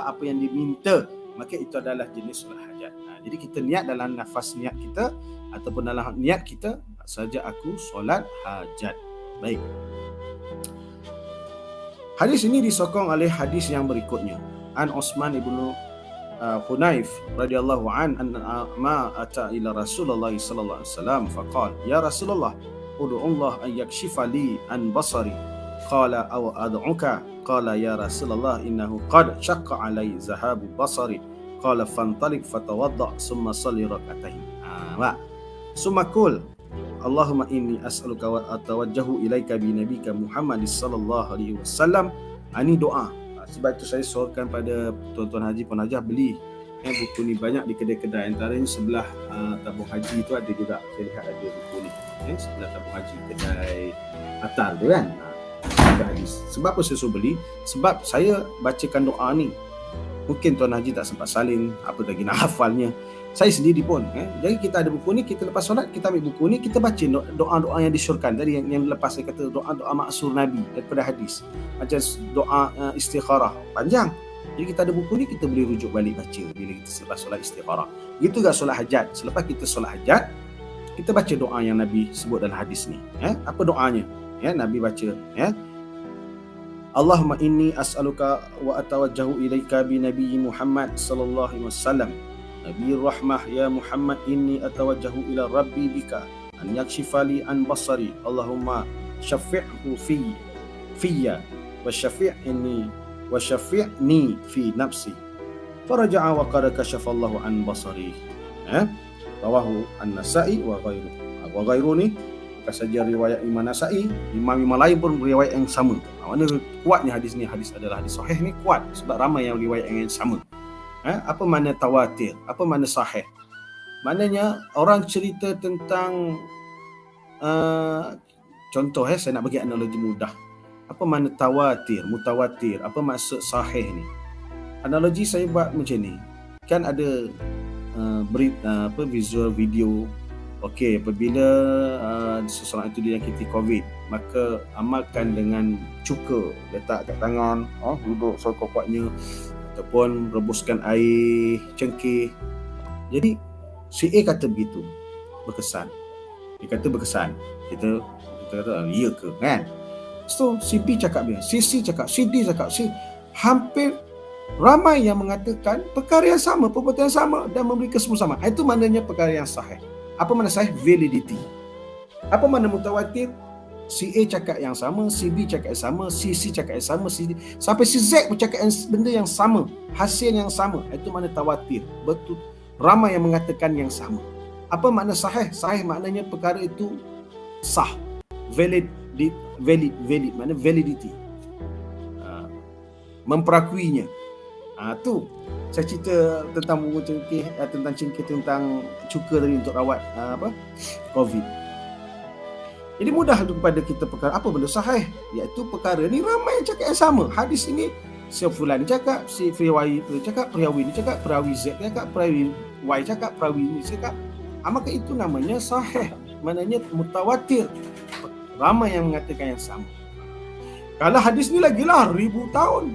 apa yang diminta, maka itu adalah jenis solat hajat. Jadi kita niat dalam nafas niat kita ataupun dalam niat kita saja aku solat hajat. Baik. Hadis ini disokong oleh hadis yang berikutnya. An Utsman ibnu Hunayf radhiyallahu an ma ata ila Rasulullah sallallahu alaihi wasallam faqala ya Rasulullah ud'u Allah an yakshifa li an basari qala aw ad'uka qala ya Rasulullah innahu qad shaqqa alai zahabu basari qala fantaliq fatawadda summa salli rak'atayn. Summa qul Allahumma inni as'aluka wa atawajjahu ilaika bi nabika Muhammad sallallahu alaihi wasallam. Ini doa. Sebab itu saya suruhkan pada tuan-tuan haji, puan hajah beli buku ni banyak di kedai-kedai. Antaranya sebelah tabung haji itu ada juga. Saya lihat ada buku ni. Sebelah tabung haji, kedai atar tu kan. Hadis. Sebab apa saya suruh beli? Sebab saya bacakan doa ni. Mungkin tuan haji tak sempat salin, apa lagi nak hafalnya. Saya sendiri pun. Jadi kita ada buku ni, kita lepas solat, kita ambil buku ni, kita baca doa-doa yang disyurkan. Tadi yang lepas saya kata doa-doa maksur Nabi daripada hadis. Macam doa istikharah. Panjang. Jadi kita ada buku ni, kita boleh rujuk balik baca bila kita selepas solat istikharah. Begitu juga solat hajat. Selepas kita solat hajat, kita baca doa yang Nabi sebut dalam hadis ni. Apa doanya? Nabi baca. Allahumma inni as'aluka wa atawajjahu ilaika bi nabiyyi Muhammad sallallahu alaihi wasallam. Nabi rahmah ya Muhammad inni atawajjahu ila rabbi bika an yakshifali an basari. Allahumma syafi'hu fiyya wa syafi'ni fi nafsi. Faraja'a wa qad kashafallahu an basari. Rawahu an-Nasa'i wa ghairuhu ni saja riwayat Imam Nasa'i, imam lain pun riwayat yang sama. Mana kuatnya hadis ni? Hadis adalah hadis sahih ni kuat sebab ramai yang riwayat yang sama. Apa makna tawatir? Apa makna sahih? Maknanya orang cerita tentang contoh saya nak bagi analogi mudah. Apa makna tawatir, mutawatir? Apa maksud sahih ni? Analogi saya buat macam ni. Kan ada berita visual video Okey, apabila seseorang itu dijangkiti COVID, maka amalkan dengan cuka, letak kat tangan, duduk sekuat-kuatnya, ataupun rebuskan air cengkeh. Jadi si A kata begitu, berkesan. Dia kata berkesan. Kita kata ya ke, kan? So si B cakap dia, si C cakap, si D cakap, si hampir ramai yang mengatakan perkara yang sama, perbuatan yang sama dan memberi kesemua sama. Itu maknanya perkara yang sahih. Apa makna sahih? Validity. Apa makna mutawatir? Si A cakap yang sama, si B cakap yang sama, si C cakap yang sama, si D, sampai si Z pun cakap benda yang sama, hasil yang sama. Itu makna tawatir. Betul, ramai yang mengatakan yang sama. Apa makna sahih? Sahih maknanya perkara itu sah, valid, makna validity, memperakuinya. Tu saya cerita tentang buku cengkeh, tentang cengkeh, tentang cuka tadi untuk rawat COVID. Jadi mudah kepada kita perkara apa benda sahih, iaitu perkara ni ramai yang cakap yang sama. Hadis ini si fulan cakap, si perawi cakap, perawi ni cakap, perawi Z cakap, perawi Y cakap, perawi ni cakap. Maka itu namanya sahih, maknanya mutawatir. Ramai yang mengatakan yang sama. Kalau hadis ni lagilah 1000 tahun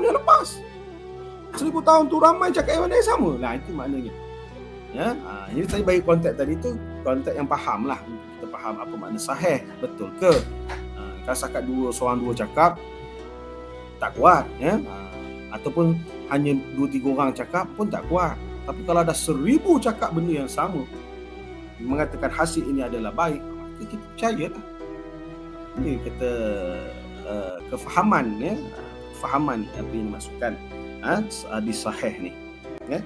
yang lepas. 1000 tahun tu ramai cakap yang sama. Nah, itu maknanya. Ya, jadi saya bagi konteks tadi tu konteks yang faham lah. Kita faham apa makna sahih, betul ke? Kalau setakat seorang dua cakap tak kuat, ya. Ataupun hanya 2-3 orang cakap pun tak kuat. Tapi kalau ada 1000 cakap benda yang sama, mengatakan hasil ini adalah baik, maka kita percayalah. Ini kata kefahaman, ya. Fahaman apa yang dimaksudkan hadis sahih ni, ya.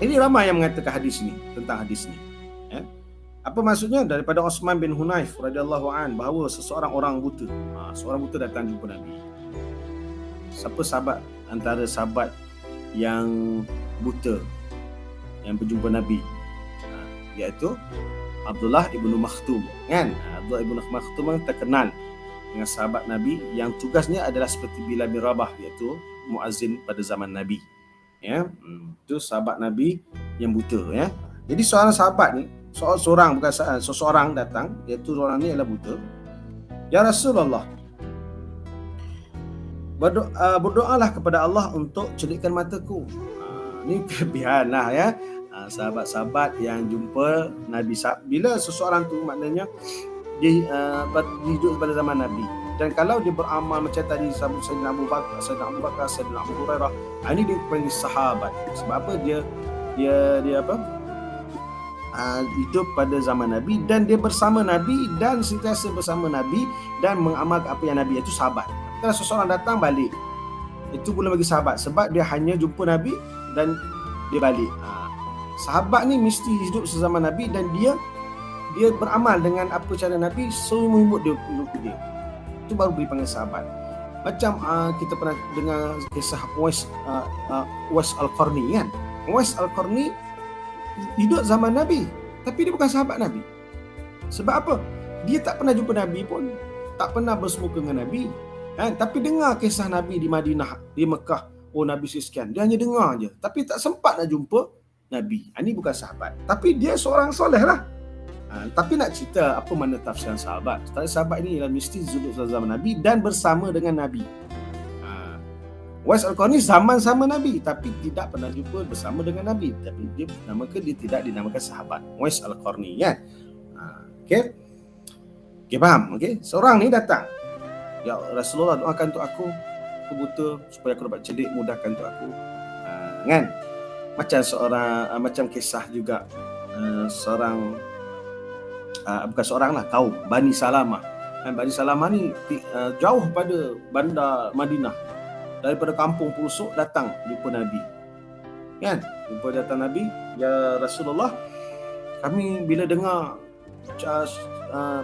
Ini ramai yang mengatakan hadis ni, tentang hadis ni, ya. Apa maksudnya? Daripada Uthman bin Hunayf radhiyallahu an, bahawa seorang orang buta, seorang buta datang jumpa Nabi. Siapa sahabat antara sahabat yang buta yang berjumpa Nabi? Iaitu Abdullah ibnu Makhtum, kan? Abdullah ibnu Makhtum terkenal dengan sahabat Nabi yang tugasnya adalah seperti Bilal bin Rabah, iaitu muazzin pada zaman Nabi, ya. Itu sahabat Nabi yang buta, ya. Jadi seorang sahabat ni, seseorang datang, iaitu orang ni adalah buta. Ya Rasulullah, berdoalah kepada Allah untuk celikkan mataku. Ini kelebihan lah, ya. Sahabat-sahabat yang jumpa Nabi, bila seseorang tu maknanya dia hidup pada zaman Nabi, dan kalau dia beramal macam tadi Sayyidina Abu Bakar, Sayyidina Abu Hurairah, ini dia panggil sahabat. Sebab apa? Dia hidup pada zaman Nabi, dan dia bersama Nabi dan sentiasa bersama Nabi dan mengamalkan apa yang Nabi, itu sahabat. Kalau seseorang datang balik, itu boleh bagi sahabat, sebab dia hanya jumpa Nabi dan dia balik. Sahabat ni mesti hidup sesama Nabi dan dia beramal dengan apa cara Nabi seumur hidup dia. Itu baru dipanggil sahabat. Macam kita pernah dengar kisah Uwais Al-Qarni, kan? Uwais Al-Qarni hidup zaman Nabi, tapi dia bukan sahabat Nabi. Sebab apa? Dia tak pernah jumpa Nabi pun, tak pernah bersemuka dengan Nabi, kan? Tapi dengar kisah Nabi di Madinah, di Mekah, Nabi sekian. Dia hanya dengar je, tapi tak sempat nak jumpa Nabi. Ini bukan sahabat, tapi dia seorang soleh lah. Tapi nak cerita apa makna tafsiran sahabat. Sahabat ini ialah mesti hidup zaman Nabi dan bersama dengan Nabi. Uwais Al-Qarni zaman sama Nabi, tapi tidak pernah jumpa bersama dengan Nabi. Tapi dia tidak dinamakan sahabat. Uwais Al-Qarni, kan? Okey, faham? Okey, seorang ni datang. Ya Rasulullah, doakan untuk aku buta supaya aku dapat celik, mudahkan untuk aku. Kan? Macam kisah juga seorang, bukan seorang lah, kaum Bani Salamah. Bani Salamah ni jauh pada bandar Madinah, daripada kampung pelosok datang jumpa Nabi, kan? Datang Nabi, ya Rasulullah, kami bila dengar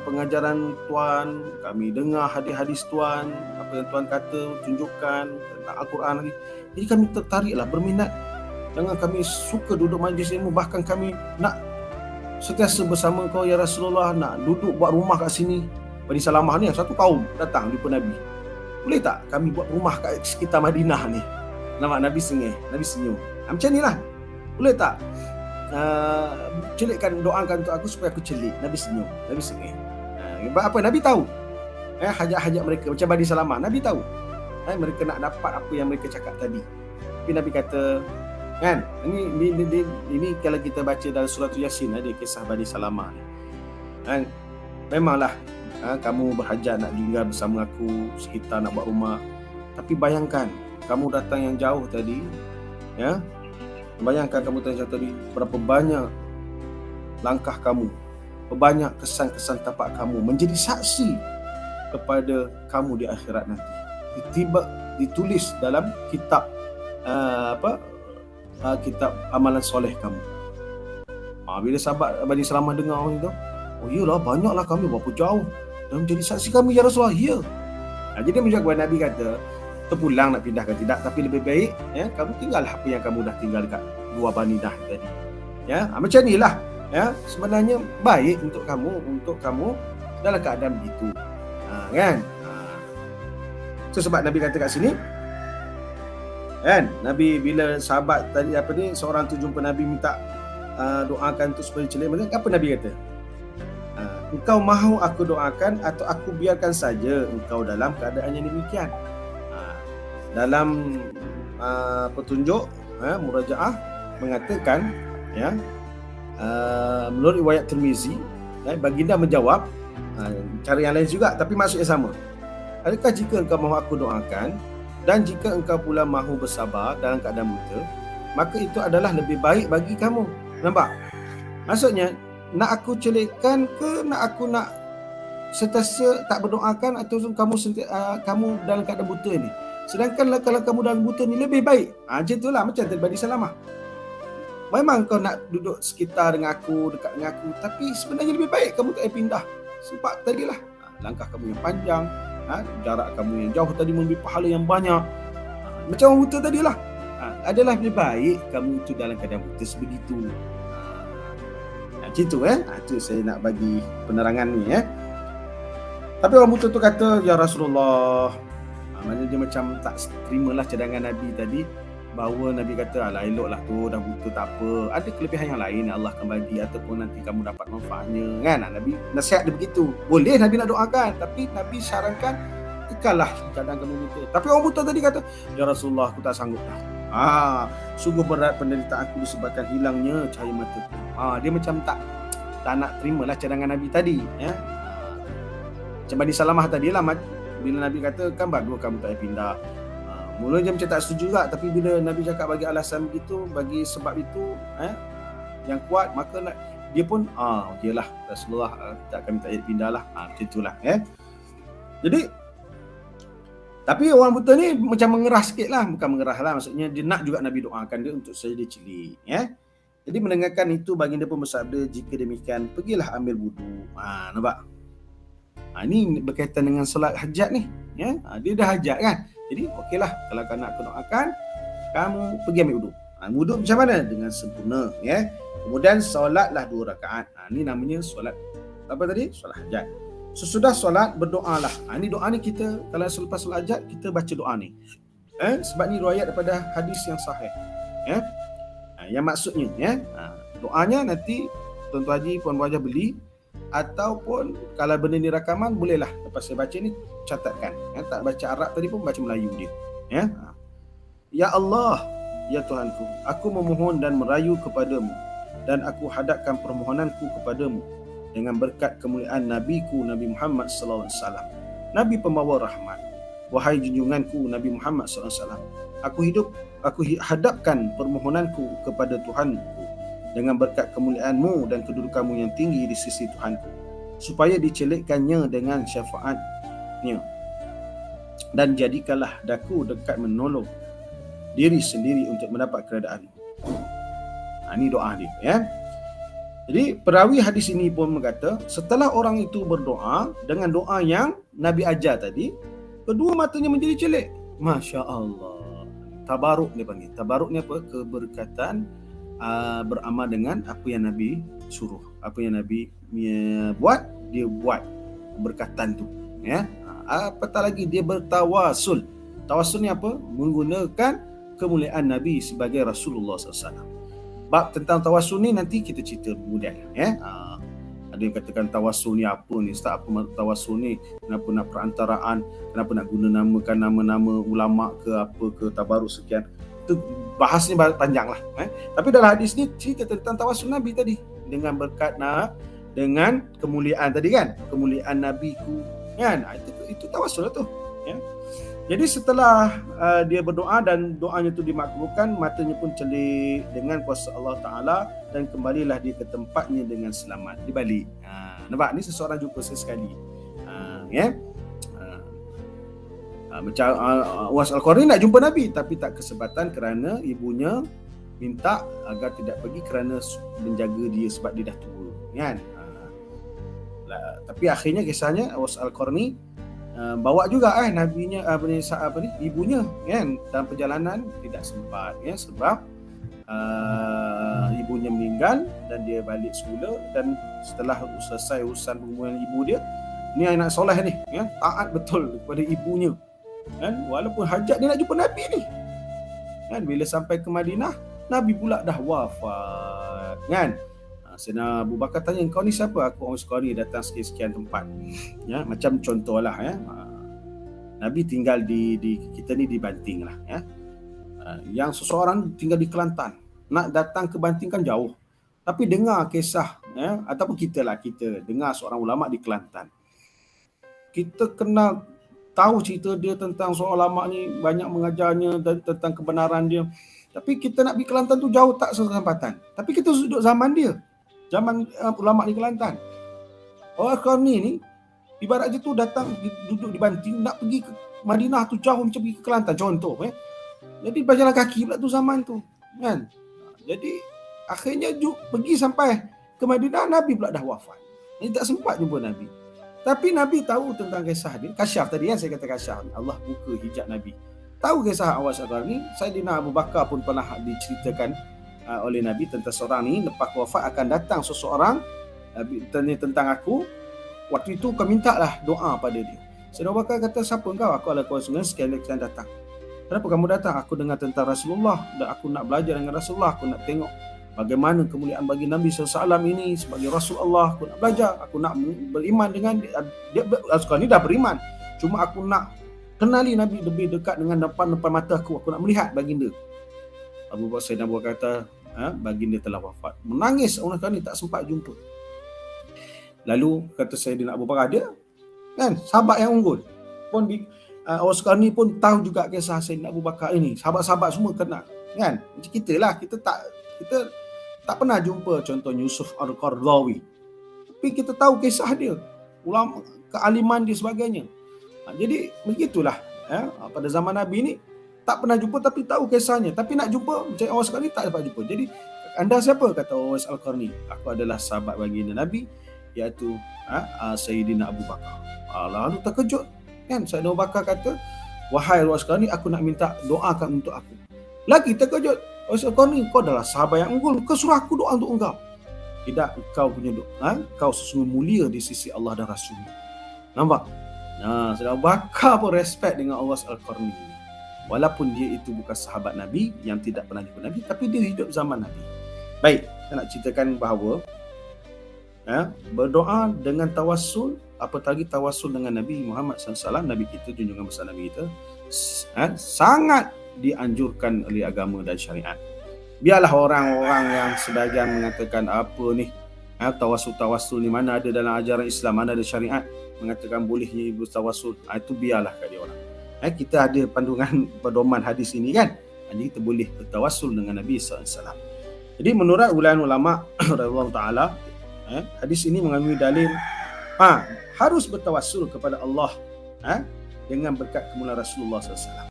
pengajaran Tuan, kami dengar hadis-hadis Tuan, apa yang Tuan kata, tunjukkan tentang Al-Quran lagi, jadi kami tertariklah, berminat dengan kami, suka duduk majlis ilmu, bahkan kami nak sentiasa bersama kau ya Rasulullah, nak duduk buat rumah kat sini. Bani Salamah ni satu kaum datang jumpa Nabi, boleh tak kami buat rumah kat sekitar Madinah ni? Nampak Nabi sengih, Nabi senyum. Macam ni lah, boleh tak? celikkan, doakan untuk aku supaya aku celik. Nabi senyum, Nabi sengih. Apa? Nabi tahu hajat-hajat mereka, macam Bani Salamah. Nabi tahu mereka nak dapat apa yang mereka cakap tadi. Tapi Nabi kata, kan, ini kalau kita baca dalam surah Yasin, ada kisah Bani Salamah ni. Kan, memanglah kamu berhajat nak tinggal bersama aku, sekitar nak buat rumah. Tapi bayangkan, kamu datang yang jauh tadi, ya. Bayangkan kamu datang jauh tadi, berapa banyak langkah kamu, berapa banyak kesan-kesan tapak kamu menjadi saksi kepada kamu di akhirat nanti. Ditulis dalam kitab kitab amalan soleh kamu. Bila sahabat Bani Salamah dengar orang itu, oh iyalah, banyaklah kami, berapa jauh, dan menjadi saksi kami ya Rasulullah. Ya. Jadi menjawab kepada Nabi kata, terpulang nak pindah ke tidak, tapi lebih baik kamu tinggal apa yang kamu dah tinggal dekat dua Bani Dah tadi. Macam inilah sebenarnya baik untuk kamu dalam keadaan begitu. Kan? Itu sebab Nabi kata kat sini, kan, Nabi bila sahabat tadi seorang tu jumpa Nabi minta doakan tu supaya celik, apa Nabi kata? Engkau mahu aku doakan atau aku biarkan saja engkau dalam keadaan yang demikian? Dalam petunjuk murajaah mengatakan, menurut riwayat Tirmizi, baginda menjawab cara yang lain juga, tapi maksudnya sama. Adakah jika engkau mahu aku doakan dan jika engkau pula mahu bersabar dalam keadaan buta, maka itu adalah lebih baik bagi kamu. Nampak? Maksudnya, nak aku celikkan ke nak sentiasa tak berdoakan, atau kamu dalam keadaan buta ni? Sedangkan kalau kamu dalam buta ni lebih baik. Macam itulah, macam tadi Bani Salamah. Memang kau nak duduk sekitar dengan aku, dekat dengan aku, tapi sebenarnya lebih baik kamu tak payah pindah. Sebab tadilah langkah kamu yang panjang, jarak kamu yang jauh tadi memberi pahala yang banyak. Macam orang buta tadilah. Adalah lebih baik kamu itu dalam keadaan buta sebegitu. Macam tu itu saya nak bagi penerangan ni. Tapi orang buta tu kata, ya Rasulullah, maknanya dia macam tak terimalah cadangan Nabi tadi, bahawa Nabi kata, alah eloklah tu, dah buta tak apa, ada kelebihan yang lain yang Allah akan bagi, ataupun nanti kamu dapat manfaatnya, kan? Nabi nasihat dia begitu. Boleh Nabi nak doakan, tapi Nabi sarankan kekallah keadaan kamu buta. Tapi orang buta tadi kata, ya Rasulullah, aku tak sanggup dah. Sungguh berat penderitaan aku disebabkan hilangnya cahaya mataku. Dia macam tak nak terimalah cadangan Nabi tadi. Macam Bani Salamah tadi lah, bila Nabi kata, kan bagus kamu tak payah pindah. Mula dia macam tak setuju juga, tapi bila Nabi cakap bagi alasan begitu, bagi sebab itu yang kuat, maka dia pun okeylah Rasulullah, kami tak payah pindah lah. Macam itulah. Jadi, tapi orang buta ni macam mengerah sikit lah. Bukan mengerah lah, maksudnya dia nak juga Nabi doakan dia untuk saja dia celik. Jadi mendengarkan itu, baginda pun bersabda, jika demikian, pergilah ambil wudu. Nampak? Ini berkaitan dengan solat hajat ni. Dia dah hajat kan? Jadi okeylah, kalau kau nak aku doakan, kamu pergi ambil wudu. Wudu macam mana? Dengan sempurna. Kemudian solatlah 2 rakaat. Ini namanya solat apa tadi? Solat hajat. Sesudah solat, berdoalah. Ini doa ni kita, kalau selepas solat hajat, kita baca doa ni. Sebab ni riwayat daripada hadis yang sahih. Yang maksudnya, doanya nanti tuan-tuan haji, puan-puan haji beli, ataupun kalau benda ni rakaman, bolehlah lepas saya baca ni catatkan. Tak baca Arab tadi pun baca Melayu dia. Ya Allah, ya Tuhanku, aku memohon dan merayu kepadamu, dan aku hadapkan permohonanku kepadamu dengan berkat kemuliaan Nabiku Nabi Muhammad sallallahu alaihi wasallam, Nabi pembawa rahmat. Wahai junjunganku Nabi Muhammad sallallahu alaihi wasallam, aku hadapkan permohonanku kepada Tuhanku dengan berkat kemuliaanmu dan kedudukanmu yang tinggi di sisi Tuhanku, supaya dicelikkannya dengan syafaatnya, dan jadikanlah daku dekat menolong diri sendiri untuk mendapat keredaanmu. Ini doa dia. Jadi perawi hadis ini pun berkata, setelah orang itu berdoa dengan doa yang Nabi ajar tadi, kedua matanya menjadi celik. Masya Allah. Tabaruk dia panggil. Tabaruk ni apa? Keberkatan beramal dengan apa yang Nabi suruh, apa yang Nabi buat, dia buat berkatan tu. Apatah lagi dia bertawasul. Tawasul ni apa? Menggunakan kemuliaan Nabi sebagai Rasulullah SAW. bab tentang tawassul ni nanti kita cerita kemudian, ya. Ada yang katakan tawassul ni apa ni Ustaz, apa tawassul ni, kenapa nak perantaraan, kenapa nak guna namakan nama-nama ulama ke apa ke, tabaruk sekian. Itu bahasnya panjang lah, Tapi dalam hadis ni cerita tentang tawassul Nabi tadi, dengan berkat dengan kemuliaan tadi kan, kemuliaan Nabiku kan, itu tawassul lah tu, ya. Jadi setelah dia berdoa dan doanya tu dimakbulkan, matanya pun celik dengan kuasa Allah Ta'ala dan kembalilah dia ke tempatnya dengan selamat. Dia balik. Nampak? Ni seseorang jumpa sesekali. Ya? Macam Uwais Al-Qarni nak jumpa Nabi tapi tak kesempatan kerana ibunya minta agar tidak pergi kerana menjaga dia sebab dia dah tua. Kan? Tapi akhirnya kisahnya Uwais Al-Qarni bawa juga nabinya ibunya kan dalam perjalanan tidak sempat ya sebab ibunya meninggal dan dia balik semula, dan setelah selesai urusan hubungan ibu dia, ni anak soleh ni ya, taat betul kepada ibunya kan, walaupun hajat dia nak jumpa Nabi ni kan. Bila sampai ke Madinah, Nabi pula dah wafat kan. Sayyidina Abu Bakar tanya, kau ni siapa? Aku orang Qurani datang sekian-sekian tempat. Ya, macam contohlah ya. Nabi tinggal di kita ni di Banting lah ya. Yang seseorang tinggal di Kelantan, nak datang ke Banting kan jauh. Tapi dengar kisah ya, ataupun kita dengar seorang ulama di Kelantan. Kita kenal tahu cerita dia tentang seorang ulama ni, banyak mengajarnya dan tentang kebenaran dia. Tapi kita nak pergi Kelantan tu jauh, tak kesempatan. Tapi kita duduk zaman dia. Zaman ulama di Kelantan. Orang Qarni ni ibarat je tu datang duduk di Banting, nak pergi ke Madinah tu jauh macam pergi ke Kelantan contoh Jadi berjalan kaki pula tu zaman tu kan. Jadi akhirnya pergi sampai ke Madinah, Nabi pula dah wafat. Jadi tak sempat jumpa Nabi. Tapi Nabi tahu tentang kisah dia. Kasyaf tadi kan saya kata kasyaf. Allah buka hijab Nabi. Tahu kisah Uwais Al-Qarni. Sayyidina Abu Bakar pun pernah diceritakan oleh Nabi tentang seorang ni lepas wafat akan datang seseorang tanya tentang aku. Waktu itu kau mintalah doa pada dia. Sayyidina Abu Bakar kata, siapa engkau? Aku adalah kawan sekalian datang. Kenapa kamu datang? Aku dengar tentang Rasulullah dan aku nak belajar dengan Rasulullah. Aku nak tengok bagaimana kemuliaan bagi Nabi SAW ini sebagai Rasulullah. Aku nak belajar. Aku nak beriman dengan dia. Sekarang ni dah beriman. Cuma aku nak kenali Nabi lebih dekat dengan depan mata aku. Aku nak melihat baginda. Abu Bakar Sayyidina Abu Bakar kata, baginda telah wafat. Menangis orang kali tak sempat jumpa. Lalu kata Sayyidina Abu Bakar, dia kan sahabat yang unggul. Pun orang sekarang ni pun tahu juga kisah Sayyidina Abu Bakar ini. Sahabat-sahabat semua kenal kan. Macam kita lah, kita tak pernah jumpa contoh Yusuf Al-Qaradawi. Tapi kita tahu kisah dia, ulama, kealiman dia sebagainya. Jadi begitulah pada zaman Nabi ni tak pernah jumpa tapi tahu kisahnya. Tapi nak jumpa macam orang sekarang ni tak dapat jumpa. Jadi anda siapa? Kata Uwais Al-Qarni. Aku adalah sahabat baginda Nabi, iaitu Sayyidina Abu Bakar. Lalu terkejut kan. Sayyidina Abu Bakar kata, wahai Uwais Al-Qarni, aku nak minta doakan untuk aku. Lagi terkejut, Uwais Al-Qarni, kau adalah sahabat yang unggul, kau suruh aku doa untuk engkau. Tidak, kau punya doa, kau sesungguhnya mulia di sisi Allah dan Rasulnya. Nampak? Sayyidina Abu Bakar pun respect dengan Uwais Al-Qarni. Walaupun dia itu bukan sahabat Nabi, yang tidak pernah jumpa Nabi, tapi dia hidup zaman Nabi. Baik, saya nak ceritakan bahawa berdoa dengan tawassul, apatagi tawassul dengan Nabi Muhammad SAW, Nabi kita, junjungan besar Nabi kita, sangat dianjurkan oleh agama dan syariat. Biarlah orang-orang yang sebahagian mengatakan apa ni, tawassul ni mana ada dalam ajaran Islam, mana ada syariat mengatakan bolehnya bertawassul, itu biarlah kat dia orang. Kita ada panduan pedoman hadis ini kan. Jadi kita boleh bertawassul dengan Nabi SAW. Jadi menurut ulama radhiyallahu taala, hadis ini mengandungi dalil harus bertawassul kepada Allah dengan berkat kemuliaan Rasulullah SAW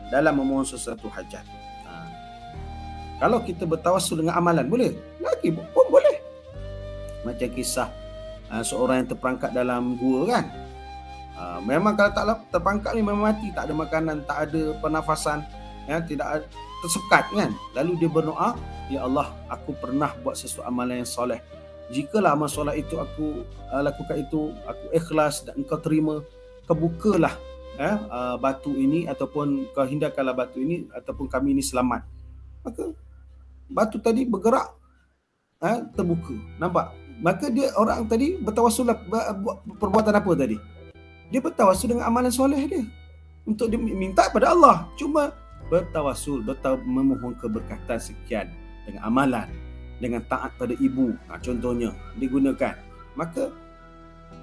dalam memohon sesuatu hajat. Kalau kita bertawassul dengan amalan boleh, lagi pun boleh. Macam kisah seorang yang terperangkap dalam gua kan. Memang kalau tak terperangkap ni memang mati, tak ada makanan, tak ada pernafasan, tidak tersekat kan. Lalu dia berdoa, ya Allah, aku pernah buat sesuatu amalan yang soleh. Jikalah amal soleh itu aku lakukan itu, aku ikhlas dan engkau terima, kebukalah batu ini ataupun kau hindarkanlah batu ini ataupun kami ini selamat. Maka batu tadi bergerak, terbuka. Nampak? Maka dia orang tadi bertawassul buat perbuatan apa tadi? Dia bertawassul dengan amalan soleh dia untuk dia minta pada Allah. Cuma bertawassul, memohon keberkatan sekian dengan amalan, dengan taat pada ibu, contohnya digunakan. Maka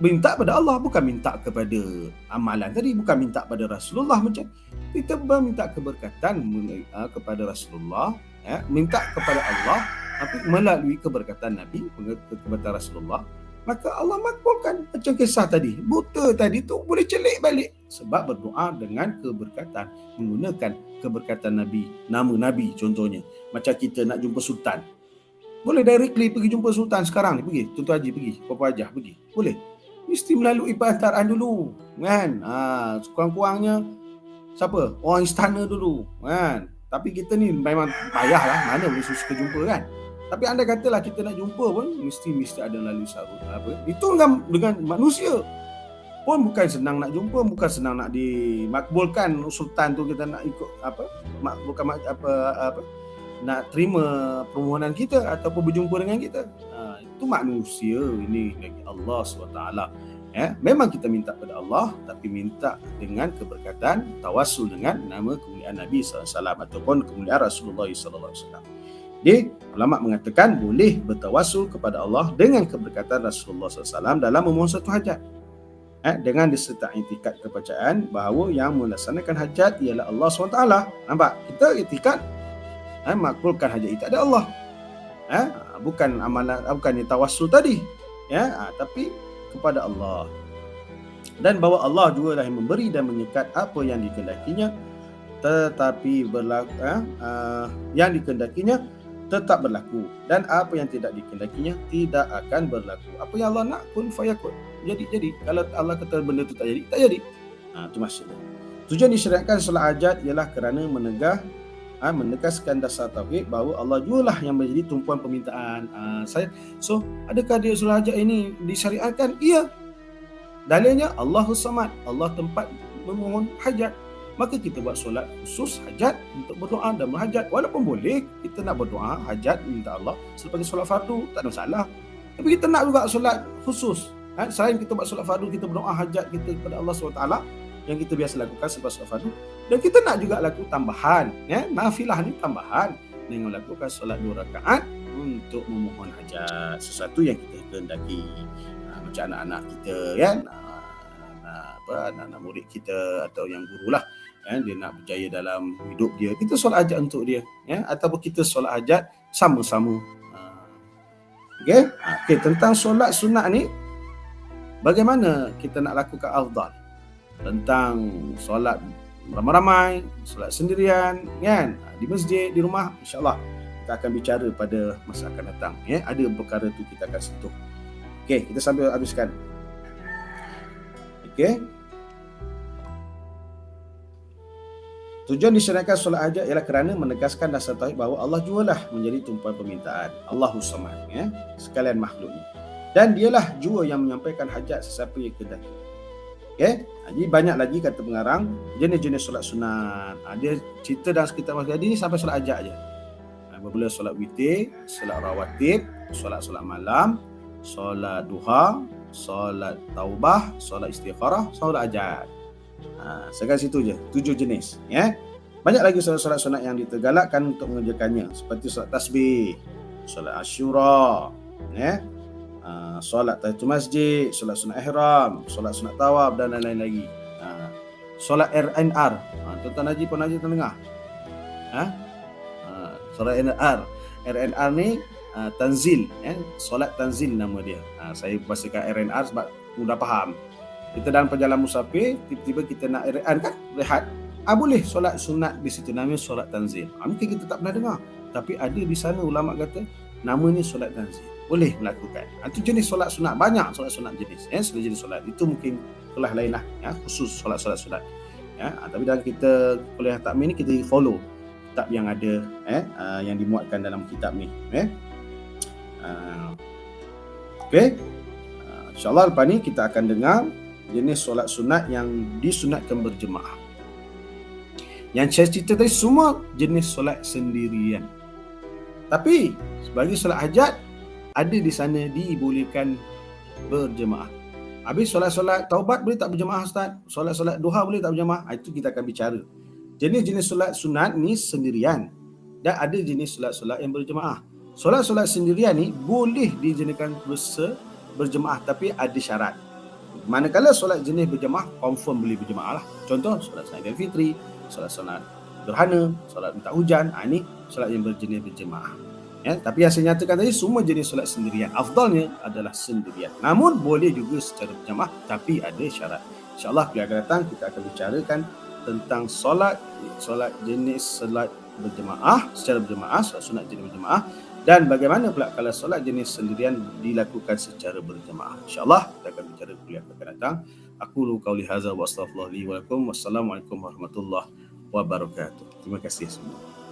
minta pada Allah, bukan minta kepada amalan tadi, bukan minta pada Rasulullah. Macam kita meminta keberkatan kepada Rasulullah, minta kepada Allah tapi melalui keberkatan Nabi kepada Rasulullah, maka Allah makbulkan. Macam kisah tadi, buta tadi tu boleh celik balik sebab berdoa dengan keberkatan, menggunakan keberkatan Nabi, nama Nabi. Contohnya macam kita nak jumpa sultan, boleh directly pergi jumpa sultan sekarang ni, pergi Tuan Haji, pergi Puan Hajah, pergi, boleh. Mesti melalui perantaraan dulu, kan? Sekurang-kurangnya siapa? Orang istana dulu, kan? Tapi kita ni memang payahlah, mana boleh suka jumpa, kan? Tapi anda katalah kita nak jumpa pun mesti ada melalui sarut apa. Itu dengan manusia pun bukan senang nak jumpa, bukan senang nak dimakbulkan sultan tu, kita nak ikut apa? Bukan apa nak terima permohonan kita ataupun berjumpa dengan kita. Itu manusia ini lagi Allah SWT. Memang kita minta pada Allah, tapi minta dengan keberkatan, tawassul dengan nama kemuliaan Nabi SAW ataupun kemuliaan Rasulullah SAW. Jadi ulama mengatakan boleh bertawassul kepada Allah dengan keberkatan Rasulullah SAW dalam memohon satu hajat, dengan disertai itikat kepercayaan bahawa yang melaksanakan hajat ialah Allah SWT. Nampak? Kita itikat makbulkan hajat itu ada Allah, bukan amalan, bukan tawassul tadi, tapi kepada Allah, dan bahawa Allah juga lah yang memberi dan menyekat apa yang dikehendakinya, tetapi yang dikehendakinya tetap berlaku, dan apa yang tidak dikehendakinya tidak akan berlaku. Apa yang Allah nak, kun fayakun, jadi. Kalau Allah kata benda tu tak jadi, tak jadi. Itu maksudnya. Tujuan disyariatkan solat hajat ialah kerana menegaskan dasar tauhid bahawa Allah jugalah yang menjadi tumpuan permintaan. So adakah dia solat hajat ini disyariatkan? Iya. Dalilnya Allahus Samad, Allah tempat memohon hajat. Maka kita buat solat khusus hajat untuk berdoa dan berhajat. Walaupun boleh kita nak berdoa hajat minta Allah sebagai solat fardu, tak ada masalah. Tapi kita nak juga solat khusus. Selain kita buat solat fardu, kita berdoa hajat kita kepada Allah SWT yang kita biasa lakukan sebab solat fardu, dan kita nak juga lakukan tambahan, nafilah ni tambahan dengan melakukan solat 2 rakaat untuk memohon hajat, sesuatu yang kita kehendaki. Macam anak-anak kita, kan, anak-anak murid kita atau yang gurulah, dia nak berjaya dalam hidup dia, kita solat hajat untuk dia, ataupun kita solat hajat sama-sama. Okey, tentang solat sunat ni, bagaimana kita nak lakukan afdal? Tentang solat ramai-ramai, solat sendirian, kan, di masjid, di rumah, insya-Allah kita akan bicara pada masa akan datang. Ada perkara tu kita akan sentuh. Okey, kita sambil habiskan. Okey. Tujuan disyariatkan solat hajat ialah kerana menegaskan dasar tauhid bahawa Allah jugalah menjadi tumpuan permintaan, Allahus Samad, sekalian makhluknya, dan dialah jua yang menyampaikan hajat sesiapa yang kehendaki. Okey, jadi banyak lagi kata pengarang jenis-jenis solat sunat. Dia cerita dalam sekitar masa ni sampai solat hajat aja. Apabila solat witir, solat rawatib, solat malam, solat duha, solat taubah, solat istigharah, solat hajat. Sekarang situ je, 7 jenis, Banyak lagi solat-solat sunat yang ditergalakkan untuk mengerjakannya, seperti solat tasbih, solat Asyura, solat tahiyatul masjid, solat sunat ihram, solat sunat tawaf dan lain-lain lagi. Solat RNR, Tuan Haji Puan Haji dengar? Solat RNR ni tanzil, solat tanzil nama dia. Saya bahasakan RNR sebab mudah faham. Kita dalam perjalanan musafir, tiba-tiba kita nak RN, kan, rehat, boleh solat sunat di situ, namanya solat tanzil. Mungkin kita tak pernah dengar, tapi ada di sana ulama kata namanya solat tanzil, boleh melakukan. Itu jenis solat sunat, banyak solat sunat jenis, jenis solat itu mungkin kelas lain lah, khusus solat-solat sunat. Tapi dalam kita kuliah takmir ni kita follow kitab yang ada, yang dimuatkan dalam kitab ni. Okey, InsyaAllah lepas ni kita akan dengar jenis solat sunat yang disunatkan berjemaah. Yang saya cerita tadi semua jenis solat sendirian. Tapi bagi solat hajat, ada di sana dibolehkan berjemaah. Habis solat-solat taubat boleh tak berjemaah Ustaz? Solat-solat duha boleh tak berjemaah? Itu kita akan bicara. Jenis-jenis solat sunat ni sendirian dan ada jenis solat-solat yang berjemaah. Solat-solat sendirian ni boleh dijadikan berjemaah tapi ada syarat. Manakala solat jenis berjemaah, confirm boleh berjemaah lah. Contoh, solat sunat Idul Fitri, solat-solat gerhana, solat minta hujan, ini solat yang berjenis berjemaah. Ya, tapi yang saya nyatakan tadi semua jenis solat sendirian. Afdalnya adalah sendirian. Namun boleh juga secara berjemaah tapi ada syarat. InsyaAllah kuliah akan datang kita akan bicarakan tentang solat jenis solat berjemaah, secara berjemaah, solat sunat jenis berjemaah, dan bagaimana pula kalau solat jenis sendirian dilakukan secara berjemaah. InsyaAllah kita akan bicara kuliah akan datang. Aku qauli hadza wa astaghfirullah li wa lakum. Wassalamualaikum warahmatullahi wabarakatuh. Terima kasih semua.